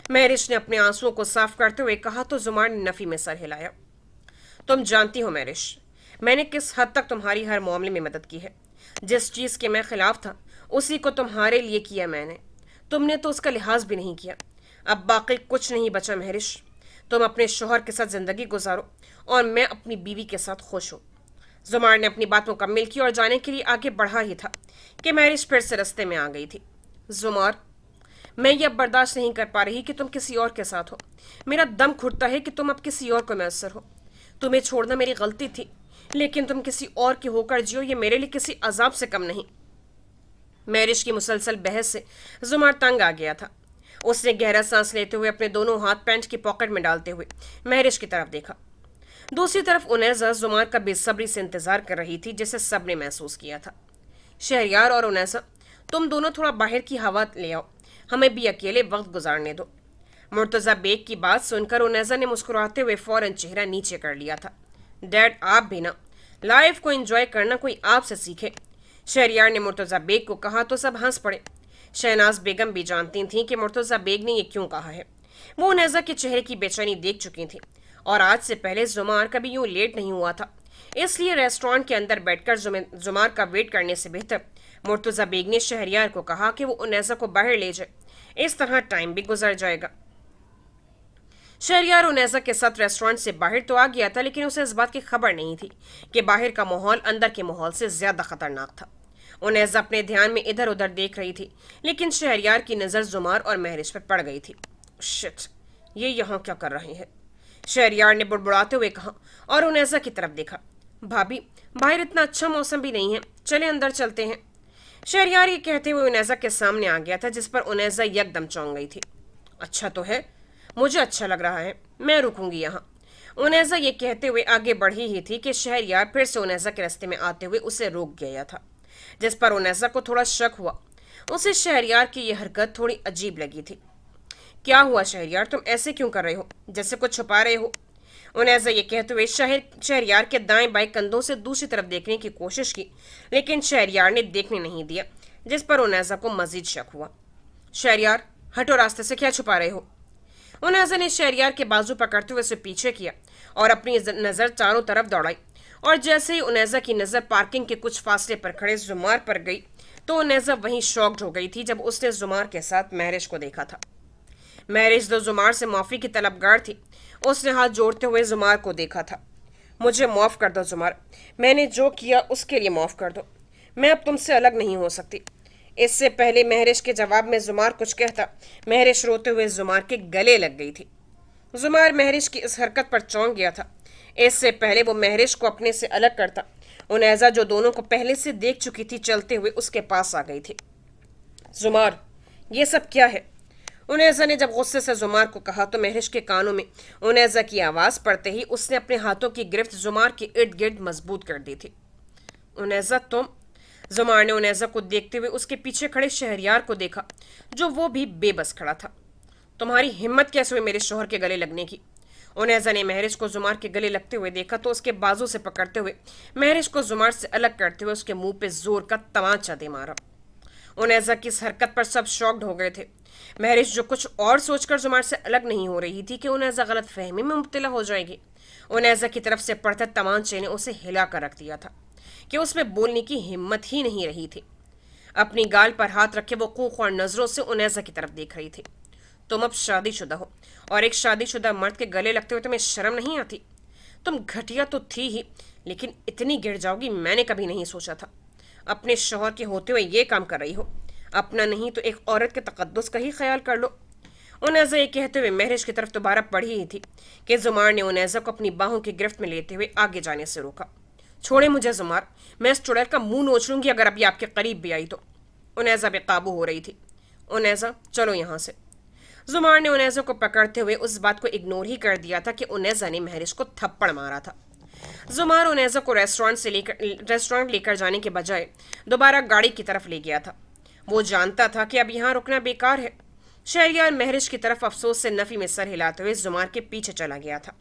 مہرش نے اپنے آنسوؤں کو صاف کرتے ہوئے کہا تو زمار نے نفی میں سر ہلایا. تم جانتی ہو مہرش, میں نے کس حد تک تمہاری ہر معاملے میں مدد کی ہے. جس چیز کے میں خلاف تھا اسی کو تمہارے لیے کیا میں نے. تم نے تو اس کا لحاظ بھی نہیں کیا. اب باقی کچھ نہیں بچا مہرش. تم اپنے شوہر کے ساتھ زندگی گزارو اور میں اپنی بیوی کے ساتھ خوش ہوں. زمار نے اپنی بات مکمل کی اور جانے کے لیے آگے بڑھا ہی تھا کہ مہرش پھر سے رستے میں آ گئی تھی. زمار, میں یہ اب برداشت نہیں کر پا رہی کہ تم کسی اور کے ساتھ ہو. میرا دم گھٹتا ہے کہ تم اب کسی اور کو میسر ہو. تمہیں چھوڑنا میری غلطی تھی, لیکن تم کسی اور کے ہو کر جیو یہ میرے لیے کسی عذاب سے کم نہیں. مہرش کی مسلسل بحث سے زمار تنگ آ گیا تھا. اس نے گہرا سانس لیتے ہوئے اپنے دونوں ہاتھ پینٹ کی پاکٹ میں ڈالتے ہوئے مہرش کی طرف دیکھا. دوسری طرف انیزا زمار کا بے صبری سے انتظار کر رہی تھی جسے سب نے محسوس کیا تھا. شہریار اور انیزا, تم دونوں تھوڑا باہر کی ہوا لے آؤ, ہمیں بھی اکیلے وقت گزارنے دو. مرتضی بیگ کی بات سن کر انیزا نے مسکراتے ہوئے فوراً چہرہ نیچے کر لیا تھا. ڈیڈ, آپ بھی نا, لائف کو انجوائے کرنا کوئی آپ سے سیکھے. شہریار نے مرتضی بیگ کو کہا تو سب ہنس پڑے. شہناز بیگم بھی جانتی تھیں کہ مرتضی بیگ نے یہ کیوں کہا ہے. وہ انیزا کے چہرے کی بے چینی دیکھ چکی تھیں اور آج سے پہلے زمار کبھی یوں لیٹ نہیں ہوا تھا. اس لیے ریسٹورانٹ کے اندر بیٹھ کر زمار کا ویٹ کرنے سے بہتر مرتضی بیگ نے شہریار کو کہا کہ وہ انیزا کو باہر لے جائے. اس طرح ٹائم بھی گزر جائے گا. شہریار انیزا کے ساتھ ریسٹورانٹ سے باہر تو آ گیا تھا, لیکن اسے اس بات کی خبر نہیں تھی کہ باہر کا ماحول اندر کے ماحول سے زیادہ خطرناک تھا. انیزا اپنے دھیان میں ادھر ادھر دیکھ رہی تھی, لیکن شہریار کی نظر زمار اور مہرش پر پڑ گئی تھی. شٹ, یہ یہاں کیا کر رہے ہیں؟ شہریار نے بڑبڑاتے ہوئے کہا اور انیزا کی طرف دیکھا. بھابھی, باہر اتنا اچھا موسم بھی نہیں ہے, چلے اندر چلتے ہیں. شہریار یہ کہتے ہوئے انیزا کے سامنے آ گیا تھا, جس پر انیزا یک دم چونک گئی تھی. اچھا تو ہے, مجھے اچھا لگ رہا ہے, میں رکوں گی یہاں. انیزا یہ کہتے ہوئے آگے بڑھی ہی تھی کہ شہریار پھر سے انیزا کے راستے میں آتے ہوئے اسے روک گیا تھا. जिस पर उनैसा को थोड़ा शक हुआ। उसे शहरयार की यह हरकत थोड़ी अजीब लगी थी। क्या हुआ शहरयार, तुम ऐसे क्यों कर रहे हो, जैसे कुछ छुपा रहे हो? उनैसा ये कहते हुए शहरयार के दाएं बाएं कंधों से दूसरी तरफ देखने की कोशिश की, लेकिन शहरयार ने देखने नहीं दिया, जिस पर उनैसा को मजीद शक हुआ। शहरयार, हटो रास्ते से, क्या छुपा रहे हो? उनैसा ने शहरयार के बाजू पकड़ते हुए उसे पीछे किया और अपनी नजर चारों तरफ दौड़ाई, और जैसे ही उनैसा की नजर पार्किंग के कुछ फासले पर खड़े जुमार पर गई तो उनैसा वहीं शॉक्ड हो गई थी जब उसने जुमार के साथ महरिश को देखा था। महरिश जो जुमार से माफी की तलबगार थी, उसने हाथ जोड़ते हुए जुमार को देखा था। मुझे माफ कर दो जुमार, मैंने जो किया उसके लिए माफ कर दो। मैं अब तुमसे अलग नहीं हो सकती। इससे पहले महरिश के जवाब में जुमार कुछ कहता, महरिश रोते हुए जुमार के गले लग गई थी। जुमार महरिश की इस हरकत पर चौंक गया था। इससे पहले वो महरिश को अपने से अलग करता, उनैजा जो दोनों को पहले से देख चुकी थी चलते हुए उसके पास आ गई थी। जुमार, ये सब क्या है? उनैजा ने जब गुस्से से जुमार को कहा तो महरिश के कानों में उनैजा की आवाज पड़ते ही उसने अपने हाथों की गिरफ्त जुमार के इर्द गिर्द मजबूत कर दी थी। उनैजा, तुम? जुमार ने उनैजा को देखते हुए उसके पीछे खड़े शहरयार को देखा, जो वो भी बेबस खड़ा था। तुम्हारी हिम्मत कैसे हुई मेरे शोहर के गले लगने की? उनैजा ने महरिश को जुमार के गले लगते हुए देखा तो उसके बाजू से पकड़ते हुए महरिश को जुमार से अलग करते हुए उसके मुंह पे जोर का तमाचा दे मारा। उनैजा की इस हरकत पर सब शॉक्ड हो गए थे। महरिश जो कुछ और सोचकर जुमार से अलग नहीं हो रही थी कि उनैजा गलत फहमी में मुब्तला हो जाएगी। उनैजा की तरफ से पड़ते तमाचे ने उसे हिला कर रख दिया था कि उसमें बोलने की हिम्मत ही नहीं रही थी। अपनी गाल पर हाथ रखे वो खूंखार नजरों से उनैजा की तरफ देख रही थी। तुम अब शादीशुदा हो और एक शादीशुदा मर्द के गले लगते हुए तुम्हें शर्म नहीं आती? तुम घटिया तो थी ही, लेकिन इतनी गिर जाओगी मैंने कभी नहीं सोचा था। अपने शौहर के होते हुए ये काम कर रही हो। अपना नहीं तो एक औरत के तकद्दुस का ही ख्याल कर लो। उनैजा ये कहते हुए महरिश की तरफ दोबारा बढ़ी ही थी कि जुमार ने उनैजा को अपनी बाहों की गिरफ्त में लेते हुए आगे जाने से रोका। छोड़े मुझे जुमार, मैं इस चुड़ैल का मुंह नोच लूंगी अगर अभी आपके करीब भी आई तो। उनैजा बेकाबू हो रही थी। उनैजा, चलो यहाँ से। जुमार ने उनैजा को पकड़ते हुए उस बात को इग्नोर ही कर दिया था कि उनैजा ने महरिश को थप्पड़ मारा था। जुमार उनैजा को रेस्टोरेंट लेकर जाने के बजाय दोबारा गाड़ी की तरफ ले गया था। वो जानता था कि अब यहाँ रुकना बेकार है। शहरयार महरिश की तरफ अफसोस से नफी में सर हिलाते हुए जुमार के पीछे चला गया था।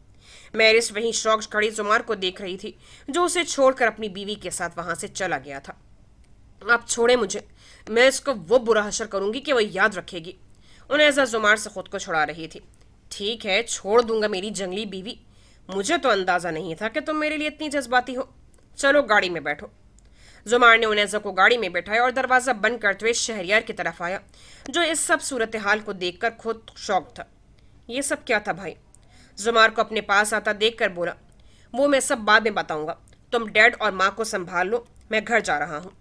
महरिश वहीं शौक खड़ी जुमार को देख रही थी, जो उसे छोड़कर अपनी बीवी के साथ वहां से चला गया था। आप छोड़े मुझे, मैं इसको वो बुरा हशर करूंगी कि वह याद रखेगी। उनैजा जुमार से खुद को छुड़ा रही थी। ठीक है, छोड़ दूंगा मेरी जंगली बीवी। मुझे तो अंदाजा नहीं था कि तुम मेरे लिए इतनी जज्बाती हो। चलो गाड़ी में बैठो। जुमार ने उनैजा को गाड़ी में बैठाया और दरवाज़ा बंद करते हुए शहरयार की तरफ आया, जो इस सब सूरत हाल को देखकर खुद शौक था। ये सब क्या था भाई? जुमार को अपने पास आता देखकर बोला, वो मैं सब बाद में बताऊंगा, तुम डैड और माँ को संभाल लो, मैं घर जा रहा हूँ।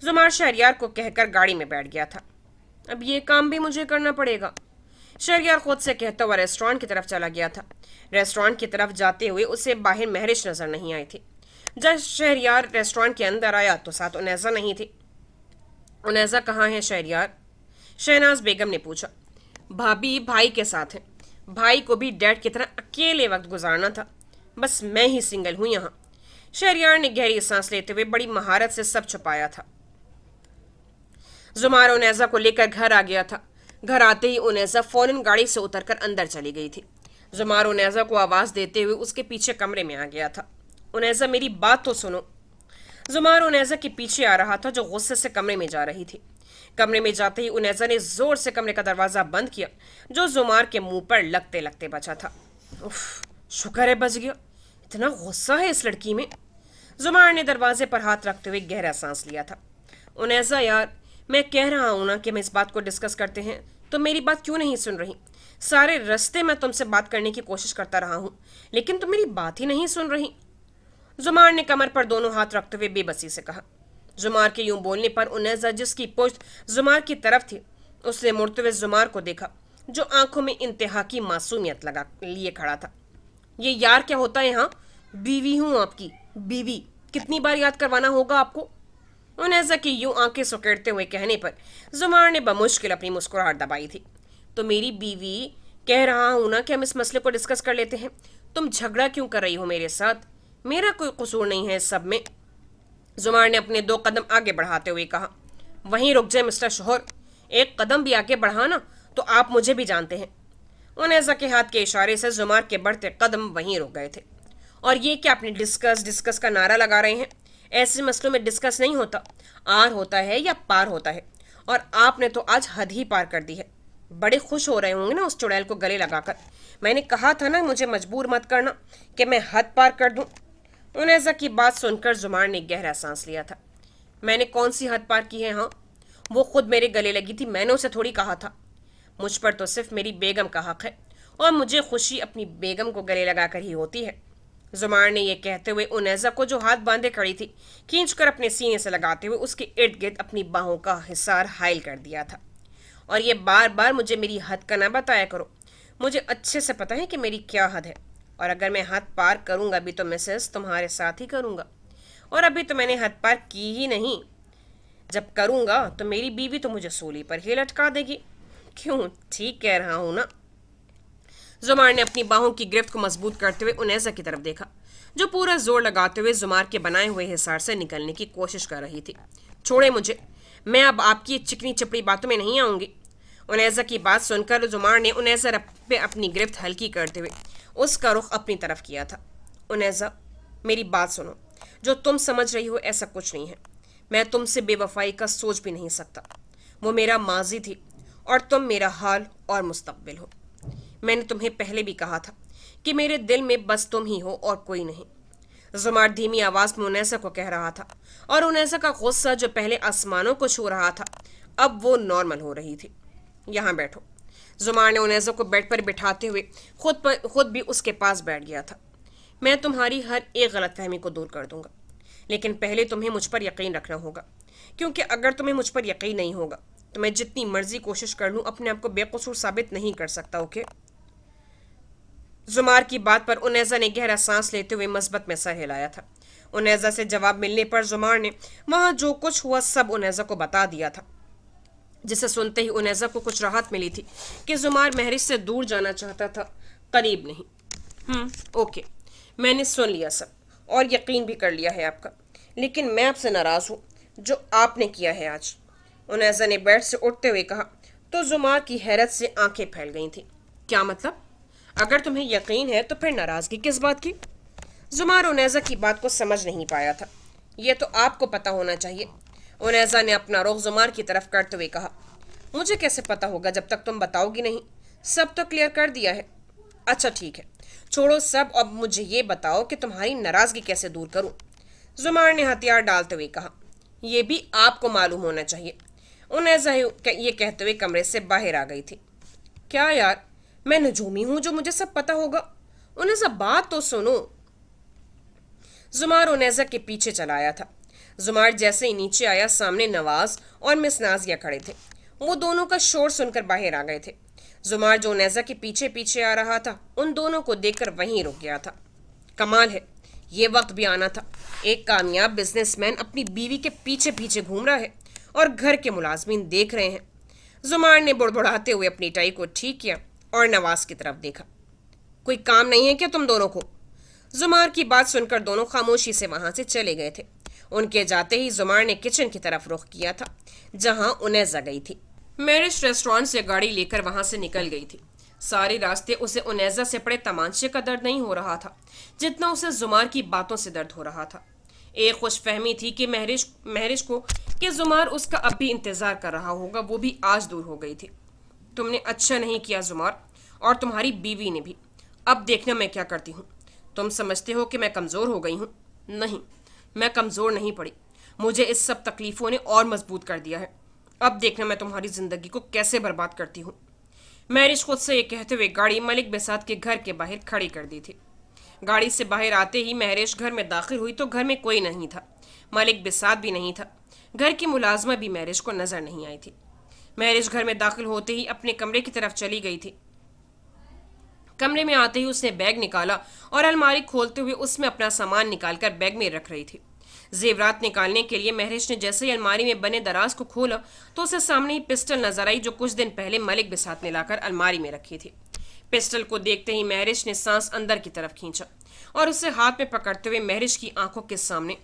जुमार शहरयार को कहकर गाड़ी में बैठ गया था। अब ये काम भी मुझे करना पड़ेगा, शहरयार खुद से कहता हुआ रेस्टोरेंट की तरफ चला गया था। रेस्टोरेंट की तरफ जाते हुए उसे बाहर महरिश नजर नहीं आई थी। जब शहरयार रेस्टोरेंट के अंदर आया तो साथ उनैजा नहीं थी। उनैजा कहाँ है शहरयार? शहनाज बेगम ने पूछा। भाभी भाई के साथ है। भाई को भी डैड की तरह अकेले वक्त गुजारना था, बस मैं ही सिंगल हूं यहाँ। शहरयार ने गहरी सांस लेते हुए बड़ी महारत से सब छुपाया था। जुमार उनैजा को लेकर घर आ गया था। घर आते ही उनैजा फौरन गाड़ी से उतरकर अंदर चली गई थी। जुमार उनैजा को आवाज देते हुए उसके पीछे कमरे में आ गया था। उनैजा, मेरी बात तो सुनो। जुमार उनैजा के पीछे आ रहा था, जो गुस्से से कमरे में जा रही थी। कमरे में जाते ही उनैजा ने जोर से कमरे का दरवाजा बंद किया, जो जुमार के मुंह पर लगते लगते बचा था। उफ, शुक्र है बच गया। इतना गुस्सा है इस लड़की में। जुमार ने दरवाजे पर हाथ रखते हुए गहरा सांस लिया था। उनैजा यार, मैं कह रहा हूं ना कि हम इस बात को डिस्कस करते हैं, तो मेरी बात क्यों नहीं सुन रही? सारे रास्ते मैं तुमसे बात करने की कोशिश करता रहा हूं, लेकिन तुम मेरी बात ही नहीं सुन रही। जुमार ने कमर पर दोनों हाथ रखते हुए बेबसी से कहा। जुमार के यूं बोलने पर उनैजा, जिसकी पुश्त जुमार की तरफ थी, उसने मुड़ते हुए जुमार को देखा, जो आंखों में इंतहा की मासूमियत लगा लिए खड़ा था। ये यार क्या होता है यहाँ? बीवी हूं आपकी, बीवी। कितनी बार याद करवाना होगा आपको? उनैजा की यूं आंखें सुकेड़ते हुए कहने पर जुमार ने बमुश्किल अपनी मुस्कुराहट दबाई थी। तो मेरी बीवी, कह रहा हूं ना कि हम इस मसले को डिस्कस कर लेते हैं। तुम झगड़ा क्यों कर रही हो मेरे साथ? मेरा कोई कसूर नहीं है इस सब में। زمار نے اپنے 2 قدم آگے بڑھاتے ہوئے کہا۔ وہیں رک جائے مسٹر شوہر، ایک قدم بھی آگے بڑھانا تو آپ مجھے بھی جانتے ہیں۔ انیزا کے ہاتھ کے اشارے سے زمار کے بڑھتے قدم وہیں رک گئے تھے۔ اور یہ کہ آپ نے ڈسکس کا نعرہ لگا رہے ہیں؟ ایسے مسئلوں میں ڈسکس نہیں ہوتا، آر ہوتا ہے یا پار ہوتا ہے، اور آپ نے تو آج حد ہی پار کر دی ہے۔ بڑے خوش ہو رہے ہوں گے نا اس چڑیل کو گلے لگا کر۔ میں نے کہا تھا نا مجھے مجبور مت کرنا کہ میں حد پار کر دوں۔ انیزا کی بات سن کر زمار نے گہرا سانس لیا تھا۔ میں نے کون سی حد پار کی ہے؟ ہاں، وہ خود میرے گلے لگی تھی، میں نے اسے تھوڑی کہا تھا۔ مجھ پر تو صرف میری بیگم کا حق ہے، اور مجھے خوشی اپنی بیگم کو گلے لگا کر ہی ہوتی ہے۔ زمار نے یہ کہتے ہوئے انیزا کو جو ہاتھ باندھے کھڑی تھی کھینچ کر اپنے سینے سے لگاتے ہوئے اس کے ارد گرد اپنی باہوں کا حصار حائل کر دیا تھا۔ اور یہ بار بار مجھے میری حد کا نہ بتایا کرو، مجھے اچھے سے پتہ ہے کہ میری کیا حد ہے، اور اگر میں حد پار کروں گا بھی تو مسز تمہارے ساتھ ہی کروں گا، اور ابھی تو میں نے حد پار کی ہی نہیں۔ جب کروں گا تو میری بیوی تو مجھے سولی پر ہی لٹکا دے گی۔ کیوں، ٹھیک کہہ رہا ہوں نا؟ زمار نے اپنی باہوں کی گرفت کو مضبوط کرتے ہوئے انیزا کی طرف دیکھا، جو پورا زور لگاتے ہوئے زمار کے بنائے ہوئے حصار سے نکلنے کی کوشش کر رہی تھی۔ چھوڑے مجھے، میں اب آپ کی چکنی چپڑی باتوں میں نہیں آؤں گی۔ انیزا کی بات سن کر زمار نے انیزا پہ اپنی گرفت ہلکی کرتے ہوئے اس کا رخ اپنی طرف کیا تھا۔ انیزا، میری بات سنو، جو تم سمجھ رہی ہو ایسا کچھ نہیں ہے۔ میں تم سے بے وفائی کا سوچ بھی نہیں سکتا۔ وہ میرا ماضی تھی اور تم میرا حال اور مستقبل ہو۔ میں نے تمہیں پہلے بھی کہا تھا کہ میرے دل میں بس تم ہی ہو اور کوئی نہیں۔ زمار دھیمی آواز میں انیسا کو کہہ رہا تھا، اور انیسا کا غصہ جو پہلے آسمانوں کو چھو رہا تھا اب وہ نارمل ہو رہی تھی۔ یہاں بیٹھو۔ زمار نے انیسا کو بیڈ پر بٹھاتے ہوئے خود بھی اس کے پاس بیٹھ گیا تھا۔ میں تمہاری ہر ایک غلط فہمی کو دور کر دوں گا، لیکن پہلے تمہیں مجھ پر یقین رکھنا ہوگا، کیونکہ اگر تمہیں مجھ پر یقین نہیں ہوگا تو میں جتنی مرضی کوشش کر لوں اپنے آپ کو بے قصور ثابت نہیں کر سکتا۔ اوکے؟ زمار کی بات پر انیزا نے گہرا سانس لیتے ہوئے مثبت میں سر ہلایا تھا۔ انیزا سے جواب ملنے پر زمار نے وہاں جو کچھ ہوا سب انیزا کو بتا دیا تھا، جسے سنتے ہی انیزا کو کچھ راحت ملی تھی کہ زمار مہرش سے دور جانا چاہتا تھا، قریب نہیں۔ اوکے، میں نے سن لیا سب اور یقین بھی کر لیا ہے آپ کا، لیکن میں آپ سے ناراض ہوں جو آپ نے کیا ہے آج۔ انیزا نے بیڈ سے اٹھتے ہوئے کہا تو زمار کی حیرت سے آنکھیں پھیل گئی تھیں۔ کیا مطلب؟ اگر تمہیں یقین ہے تو پھر ناراضگی کس بات کی؟ زمار انیزا کی بات کو سمجھ نہیں پایا تھا۔ یہ تو آپ کو پتہ ہونا چاہیے۔ انیزا نے اپنا رخ زمار کی طرف کرتے ہوئے کہا، مجھے کیسے پتہ ہوگا جب تک تم بتاؤ گی نہیں؟ سب تو کلیئر کر دیا ہے۔ اچھا ٹھیک ہے، چھوڑو سب، اب مجھے یہ بتاؤ کہ تمہاری ناراضگی کیسے دور کروں؟ زمار نے ہتھیار ڈالتے ہوئے کہا، یہ بھی آپ کو معلوم ہونا چاہیے۔ انیزا یہ کہتے ہوئے کمرے سے باہر آ گئی تھی۔ کیا یار، میں نجومی ہوں جو مجھے سب پتہ ہوگا؟ انیزا بات تو سنو۔ زمار انیزا کے پیچھے چلا آیا تھا۔ زمار جیسے ہی نیچے آیا سامنے نواز اور مس نازیہ کھڑے تھے۔ وہ دونوں کا شور سن کر باہر آ گئے تھے۔ زمار جو انیزا کے پیچھے پیچھے آ رہا تھا ان دونوں کو دیکھ کر وہیں رک گیا تھا۔ کمال ہے، یہ وقت بھی آنا تھا۔ ایک کامیاب بزنس مین اپنی بیوی کے پیچھے پیچھے گھوم رہا ہے اور گھر کے ملازمین دیکھ رہے ہیں۔ زمار نے بڑبڑاتے ہوئے اپنی ٹائی کو ٹھیک کیا اور نواز کی طرف دیکھا۔ کوئی کام نہیں ہے کیا تم دونوں کو؟ زمار کی بات سن کر دونوں خاموشی سے وہاں سے چلے گئے تھے۔ ان کے جاتے ہی زمار نے کچن کی طرف رخ کیا تھا جہاں انیزا گئی تھی۔ میرش ریسٹورانٹ سے گاڑی لے کر وہاں سے نکل گئی تھی۔ سارے راستے اسے انیزا سے پڑے تمانچے کا درد نہیں ہو رہا تھا جتنا اسے زمار کی باتوں سے درد ہو رہا تھا۔ ایک خوش فہمی تھی کہ مہرش کو کہ زمار اس کا اب بھی انتظار کر رہا ہوگا، وہ بھی آج دور ہو گئی تھی۔ تم نے اچھا نہیں کیا زمار، اور تمہاری بیوی نے بھی۔ اب دیکھنا میں کیا کرتی ہوں۔ تم سمجھتے ہو کہ میں کمزور ہو گئی ہوں؟ نہیں، میں کمزور نہیں پڑی، مجھے اس سب تکلیفوں نے اور مضبوط کر دیا ہے۔ اب دیکھنا میں تمہاری زندگی کو کیسے برباد کرتی ہوں۔ مہرش خود سے یہ کہتے ہوئے گاڑی ملک بساط کے گھر کے باہر کھڑی کر دی تھی۔ گاڑی سے باہر آتے ہی مہرش گھر میں داخل ہوئی تو گھر میں کوئی نہیں تھا، ملک بساط بھی نہیں تھا، گھر کی ملازمہ بھی مہرش کو نظر نہیں آئی تھی۔ مہرش گھر میں داخل ہوتے ہی اپنے کمرے کی طرف چلی گئی تھی۔ کمرے میں آتے ہی اس نے بیگ نکالا اور الماری کھولتے ہوئے اس میں اپنا سامان نکال کر بیگ میں رکھ رہی تھی۔ زیورات نکالنے کے لیے مہرش نے جیسے ہی الماری میں بنے دراز کو کھولا تو اسے سامنے ہی پسٹل نظر آئی جو کچھ دن پہلے ملک بساط نے لا کر الماری میں رکھی تھی۔ پسٹل کو دیکھتے ہی مہرش نے سانس اندر کی طرف کھینچا اور اسے ہاتھ میں پکڑتے ہوئے مہرش کی آنکھوں کے سامنے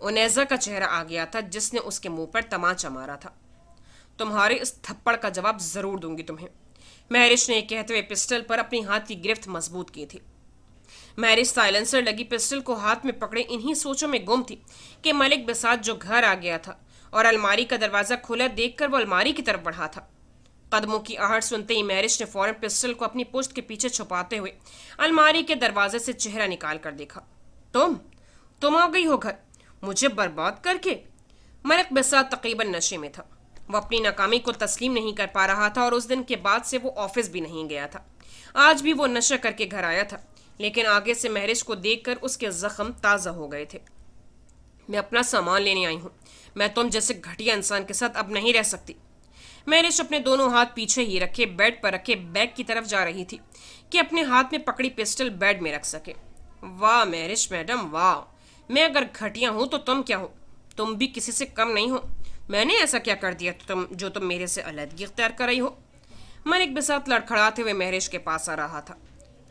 उनेजा का चेहरा आ गया था जिसने उसके मुंह पर तमाचा मारा था। तुम्हारे इस थप्पड़ का जवाब जरूर दूंगी तुम्हें, महरिश ने कहते हुए पिस्टल पर अपनी हाथ की गिरफ्त मजबूत की थी। महरिश साइलेंसर लगी पिस्टल को हाथ में पकड़े इन्हीं सोचों में गुम थी कि मलिक बिसात जो घर आ गया था और अलमारी का दरवाजा खुला देखकर वो अलमारी की तरफ बढ़ा था। कदमों की आहट सुनते ही महरिश ने फौरन पिस्टल को अपनी पुश्त के पीछे छुपाते हुए अलमारी के दरवाजे से चेहरा निकाल कर देखा। तुम आ गई हो घर, मुझे बर्बाद करके। मलिक बिसात तकरीबन नशे में था। वो अपनी नाकामी को तस्लीम नहीं कर पा रहा था और उस दिन के बाद से वो ऑफिस भी नहीं गया था। आज भी वो नशा करके घर आया था, लेकिन आगे से महरिश को देखकर उसके जख्म ताज़ा हो गए थे। मैं अपना सामान लेने आई हूँ, मैं तुम जैसे घटिया इंसान के साथ अब नहीं रह सकती। महरिश अपने दोनों हाथ पीछे ही रखे बेड पर रखे बैग की तरफ जा रही थी कि अपने हाथ में पकड़ी पिस्टल बेड में रख सके। वाह महरिश मैडम वाह, मैं अगर घटिया हूँ तो तुम क्या हो? तुम भी किसी से कम नहीं हो। मैंने ऐसा क्या कर दिया जो तुम मेरे से अलहदगी इख्तियार कर रही हो? मलिक बिसात लड़खड़ाते हुए महरिश के पास आ रहा था।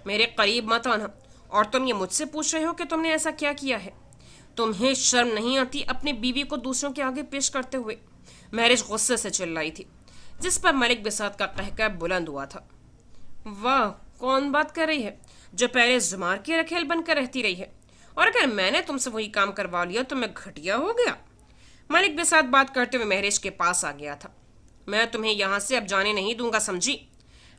मेरे करीब मत आना, और तुम ये मुझसे पूछ रहे हो कि तुमने ऐसा क्या किया है? तुम्हें शर्म नहीं आती अपनी बीवी को दूसरों के आगे पेश करते हुए? महरिश गुस्से से चिल्लाई थी, जिस पर मलिक बिसात का कहकर बुलंद हुआ था। वाह, कौन बात कर रही है जो पहले जुमार की रखेल बनकर रहती रही है, और अगर मैंने तुमसे वही काम करवा लिया तो मैं घटिया हो गया? मलिक बिसात बात करते हुए महरिश के पास आ गया था। मैं तुम्हें यहाँ से अब जाने नहीं दूंगा, समझी?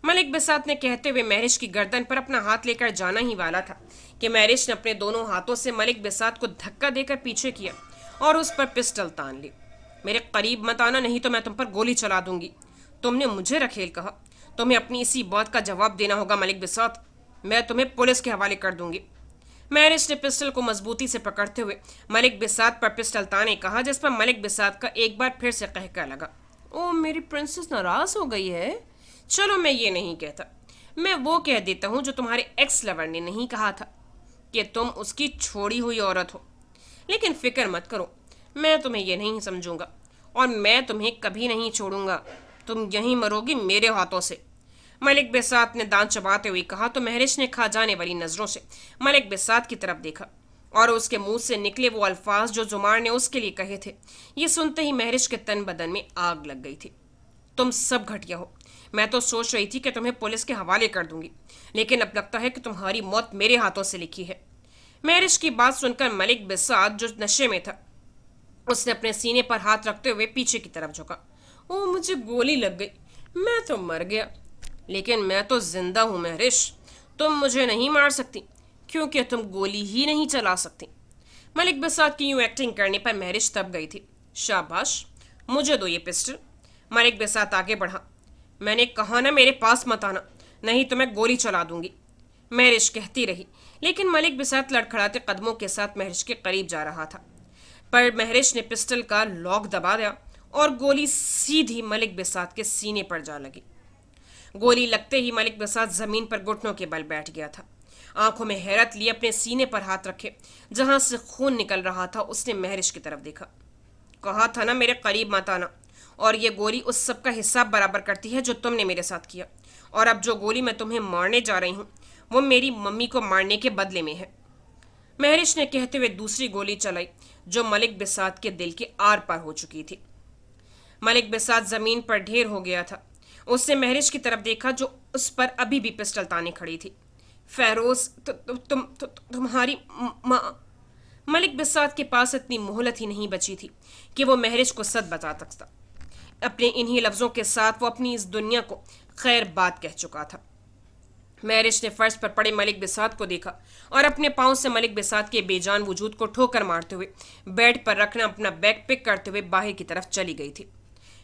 मलिक बिसात ने कहते हुए महरिश की गर्दन पर अपना हाथ लेकर जाना ही वाला था कि महरिश ने अपने दोनों हाथों से मलिक बिसात को धक्का देकर पीछे किया और उस पर पिस्टल तान ली। मेरे करीब मत आना, नहीं तो मैं तुम पर गोली चला दूंगी। तुमने मुझे रखेल कहा, तुम्हें अपनी इसी बात का जवाब देना होगा मलिक बिसात। मैं तुम्हें पुलिस के हवाले कर दूंगी। महरिश ने पिस्टल को मजबूती से पकड़ते हुए मलिक बिसात पर पिस्टल ताने कहा, जिस पर मलिक बिसात का एक बार फिर से कहकर लगा। ओ, मेरी प्रिंसेस नाराज हो गई है। चलो, मैं ये नहीं कहता, मैं वो कह देता हूँ जो तुम्हारे एक्स लवर ने नहीं कहा था, कि तुम उसकी छोड़ी हुई औरत हो। लेकिन फिक्र मत करो, मैं तुम्हें ये नहीं समझूंगा और मैं तुम्हें कभी नहीं छोड़ूंगा। तुम यहीं मरोगी मेरे हाथों से। मलिक बिसात ने दांत चबाते हुए कहा तो महरिश ने खा जाने वाली नजरों से मलिक बिसात की तरफ देखा और उसके मुंह से निकले वो अल्फाज जो जुमार ने उसके लिए कहे थे। ये सुनते ही महरिश के तन बदन में आग लग गई थी। तुम सब घटिया हो। मैं तो सोच रही थी कि तुम्हें पुलिस के हवाले कर दूंगी, लेकिन अब लगता है कि तुम्हारी मौत मेरे हाथों से लिखी है। महरिश की बात सुनकर मलिक बिसात जो नशे में था, उसने अपने सीने पर हाथ रखते हुए पीछे की तरफ झुका। ओ, मुझे गोली लग गई, मैं तो मर गया। लेकिन मैं तो जिंदा हूं महरिश, तुम मुझे नहीं मार सकती क्योंकि तुम गोली ही नहीं चला सकती। मलिक बिसात की यूं एक्टिंग करने पर महरिश तब गई थी। शाबाश, मुझे दो ये पिस्टल। मलिक बिसात आगे बढ़ा। मैंने कहा ना मेरे पास मत आना, नहीं तो मैं गोली चला दूंगी। महरिश कहती रही, लेकिन मलिक बिसात लड़खड़ाते कदमों के साथ महरिश के करीब जा रहा था। पर महरिश ने पिस्टल का लॉक दबा दिया और गोली सीधी मलिक बिसात के सीने पर जा लगी। गोली लगते ही मलिक बिसात जमीन पर घुटनों के बल बैठ गया था। आंखों में हैरत लिए अपने सीने पर हाथ रखे जहां से खून निकल रहा था, उसने महरिश की तरफ देखा। कहा था ना मेरे करीब मत आना, और ये गोली उस सब का हिसाब बराबर करती है जो तुमने मेरे साथ किया। और अब जो गोली मैं तुम्हें मारने जा रही हूँ वो मेरी मम्मी को मारने के बदले में है। महरिश ने कहते हुए दूसरी गोली चलाई जो मलिक बिसात के दिल के आर पार हो चुकी थी। मलिक बिसात जमीन पर ढेर हो गया था। उसने महरिश की तरफ देखा जो उस पर अभी भी पिस्टल ताने खड़ी थी। फेरोज, तुम्हारी माँ। मलिक बिसात के पास इतनी मोहलत ही नहीं बची थी कि वो महरिश को सच बता सकता। अपने इन्हीं लफ्जों के साथ वो अपनी इस दुनिया को खैर बात कह चुका था। महरिश ने फर्श पर पड़े मलिक बिसात को देखा और अपने पांव से मलिक बिसात के बेजान वजूद को ठोकर मारते हुए बेड पर रखना अपना बैग पिक करते हुए बाहर की तरफ चली गई थी।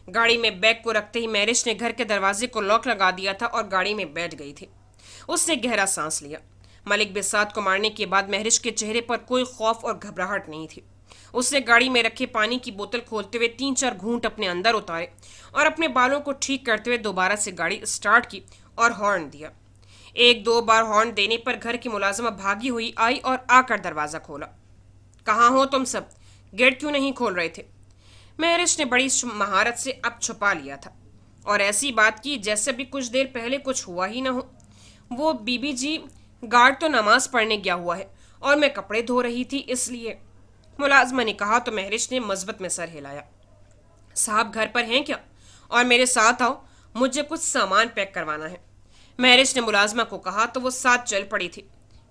गाड़ी में बैग को रखते ही महरिश ने घर के दरवाजे को लॉक लगा दिया था और गाड़ी में बैठ गई थी। उसने गहरा सांस लिया। मलिक बिसात को मारने के बाद महरिश के चेहरे पर कोई खौफ और घबराहट नहीं थी। उसने गाड़ी में रखे पानी की बोतल खोलते हुए 3-4 घूंट अपने अंदर उतारे और अपने बालों को ठीक करते हुए दोबारा से गाड़ी स्टार्ट की और हॉर्न दिया। 1-2 बार हॉर्न देने पर घर की मुलाजिमा भागी हुई आई और आकर दरवाज़ा खोला। कहाँ हो तुम सब? गेट क्यों नहीं खोल रहे थे? महरिश ने बड़ी महारत से अब छुपा लिया था और ऐसी बात की जैसे भी कुछ देर पहले कुछ हुआ ही ना हो। वो बीबी जी, गार्ड तो नमाज पढ़ने गया हुआ है और मैं कपड़े धो रही थी इसलिए। ملازمہ نے کہا تو مہرش نے مثبت میں سر ہلایا۔ صاحب گھر پر ہیں کیا؟ اور میرے ساتھ آؤ، مجھے کچھ سامان پیک کروانا ہے۔ مہرش نے ملازمہ کو کہا تو وہ ساتھ چل پڑی تھی۔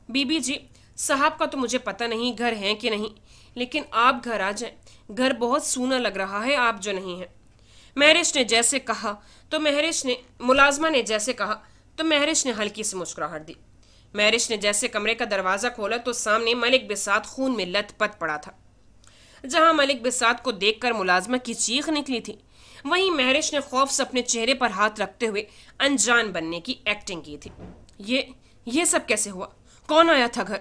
بی بی جی، صاحب کا تو مجھے پتہ نہیں گھر ہیں کہ نہیں، لیکن آپ گھر آ جائیں، گھر بہت سونا لگ رہا ہے آپ جو نہیں ہیں۔ مہرش نے جیسے کہا تو مہرش نے ملازمہ نے جیسے کہا تو مہرش نے ہلکی سی مسکراہٹ دی۔ مہرش نے جیسے کمرے کا دروازہ کھولا تو سامنے ملک بساط خون میں لت پت پڑا تھا۔ جہاں ملک بساط کو دیکھ کر ملازمہ کی چیخ نکلی تھی، وہیں مہرش نے خوف سے اپنے چہرے پر ہاتھ رکھتے ہوئے انجان بننے کی ایکٹنگ کی تھی۔ یہ سب کیسے ہوا؟ کون آیا تھا گھر؟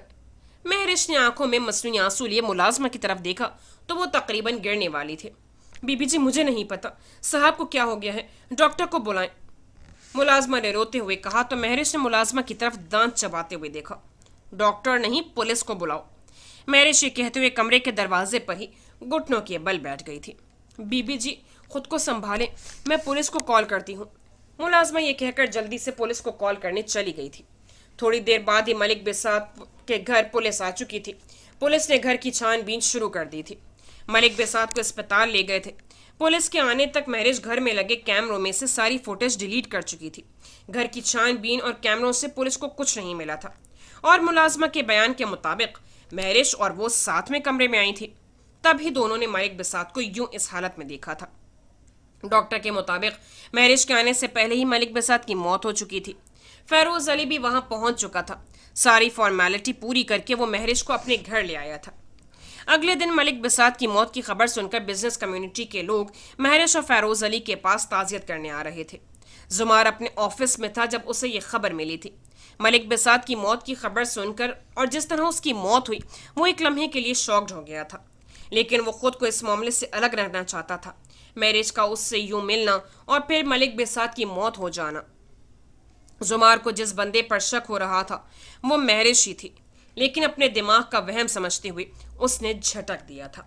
مہرش نے آنکھوں میں مصنوعی آنسو لیے ملازمہ کی طرف دیکھا تو وہ تقریباً گرنے والی تھی۔ بی بی جی مجھے نہیں پتا، صاحب کو کیا ہو گیا ہے، ڈاکٹر کو بلائیں۔ ملازمہ نے روتے ہوئے کہا تو مہرش نے ملازمہ کی طرف دانت چباتے ہوئے دیکھا۔ ڈاکٹر نہیں، پولیس کو بلاؤ۔ مہرش یہ کہتے ہوئے کمرے کے دروازے پر ہی گھٹنوں کے بل بیٹھ گئی تھی۔ بی بی جی خود کو سنبھالیں، میں پولیس کو کال کرتی ہوں۔ ملازمہ یہ کہہ کر جلدی سے پولیس کو کال کرنے چلی گئی تھی۔ تھوڑی دیر بعد ہی ملک بساط کے گھر پولیس آ چکی تھی۔ پولیس نے گھر کی چھان بین شروع کر دی تھی۔ ملک بساط کو اسپتال لے گئے تھے۔ پولیس کے آنے تک مہرش گھر میں لگے کیمروں میں سے ساری فوٹیج ڈیلیٹ کر چکی تھی۔ گھر کی چھان بین اور کیمروں سے پولیس کو کچھ نہیں ملا تھا، اور ملازمہ کے بیان کے مطابق مہرش اور وہ ساتھ میں کمرے میں آئی تھی۔ تب ہی دونوں نے ملک بساط کو یوں اس حالت میں دیکھا تھا۔ ڈاکٹر کے مطابق مہرش کے آنے سے پہلے ہی ملک بساط کی موت ہو چکی تھی۔ فیروز علی بھی وہاں پہنچ چکا تھا۔ ساری فارمیلٹی پوری کر کے وہ مہرش کو اپنے گھر لے آیا تھا۔ اگلے دن ملک بساط کی موت کی خبر سن کر بزنس کمیونٹی کے لوگ مہرش اور فیروز علی کے پاس تعزیت کرنے آ رہے تھے۔ زمار اپنے آفس میں تھا جب اسے یہ خبر ملی تھی۔ ملک بساط کی موت کی خبر سن کر اور جس طرح اس کی موت ہوئی، وہ ایک لمحے کے لیے شاکڈ ہو گیا تھا، لیکن وہ خود کو اس معاملے سے الگ رکھنا چاہتا تھا۔ مہرش کا اس سے یوں ملنا اور پھر ملک بساط کی موت ہو جانا، زمار کو جس بندے پر شک ہو رہا تھا وہ مہرش ہی تھی، لیکن اپنے دماغ کا وہم سمجھتے ہوئے اس نے جھٹک دیا تھا۔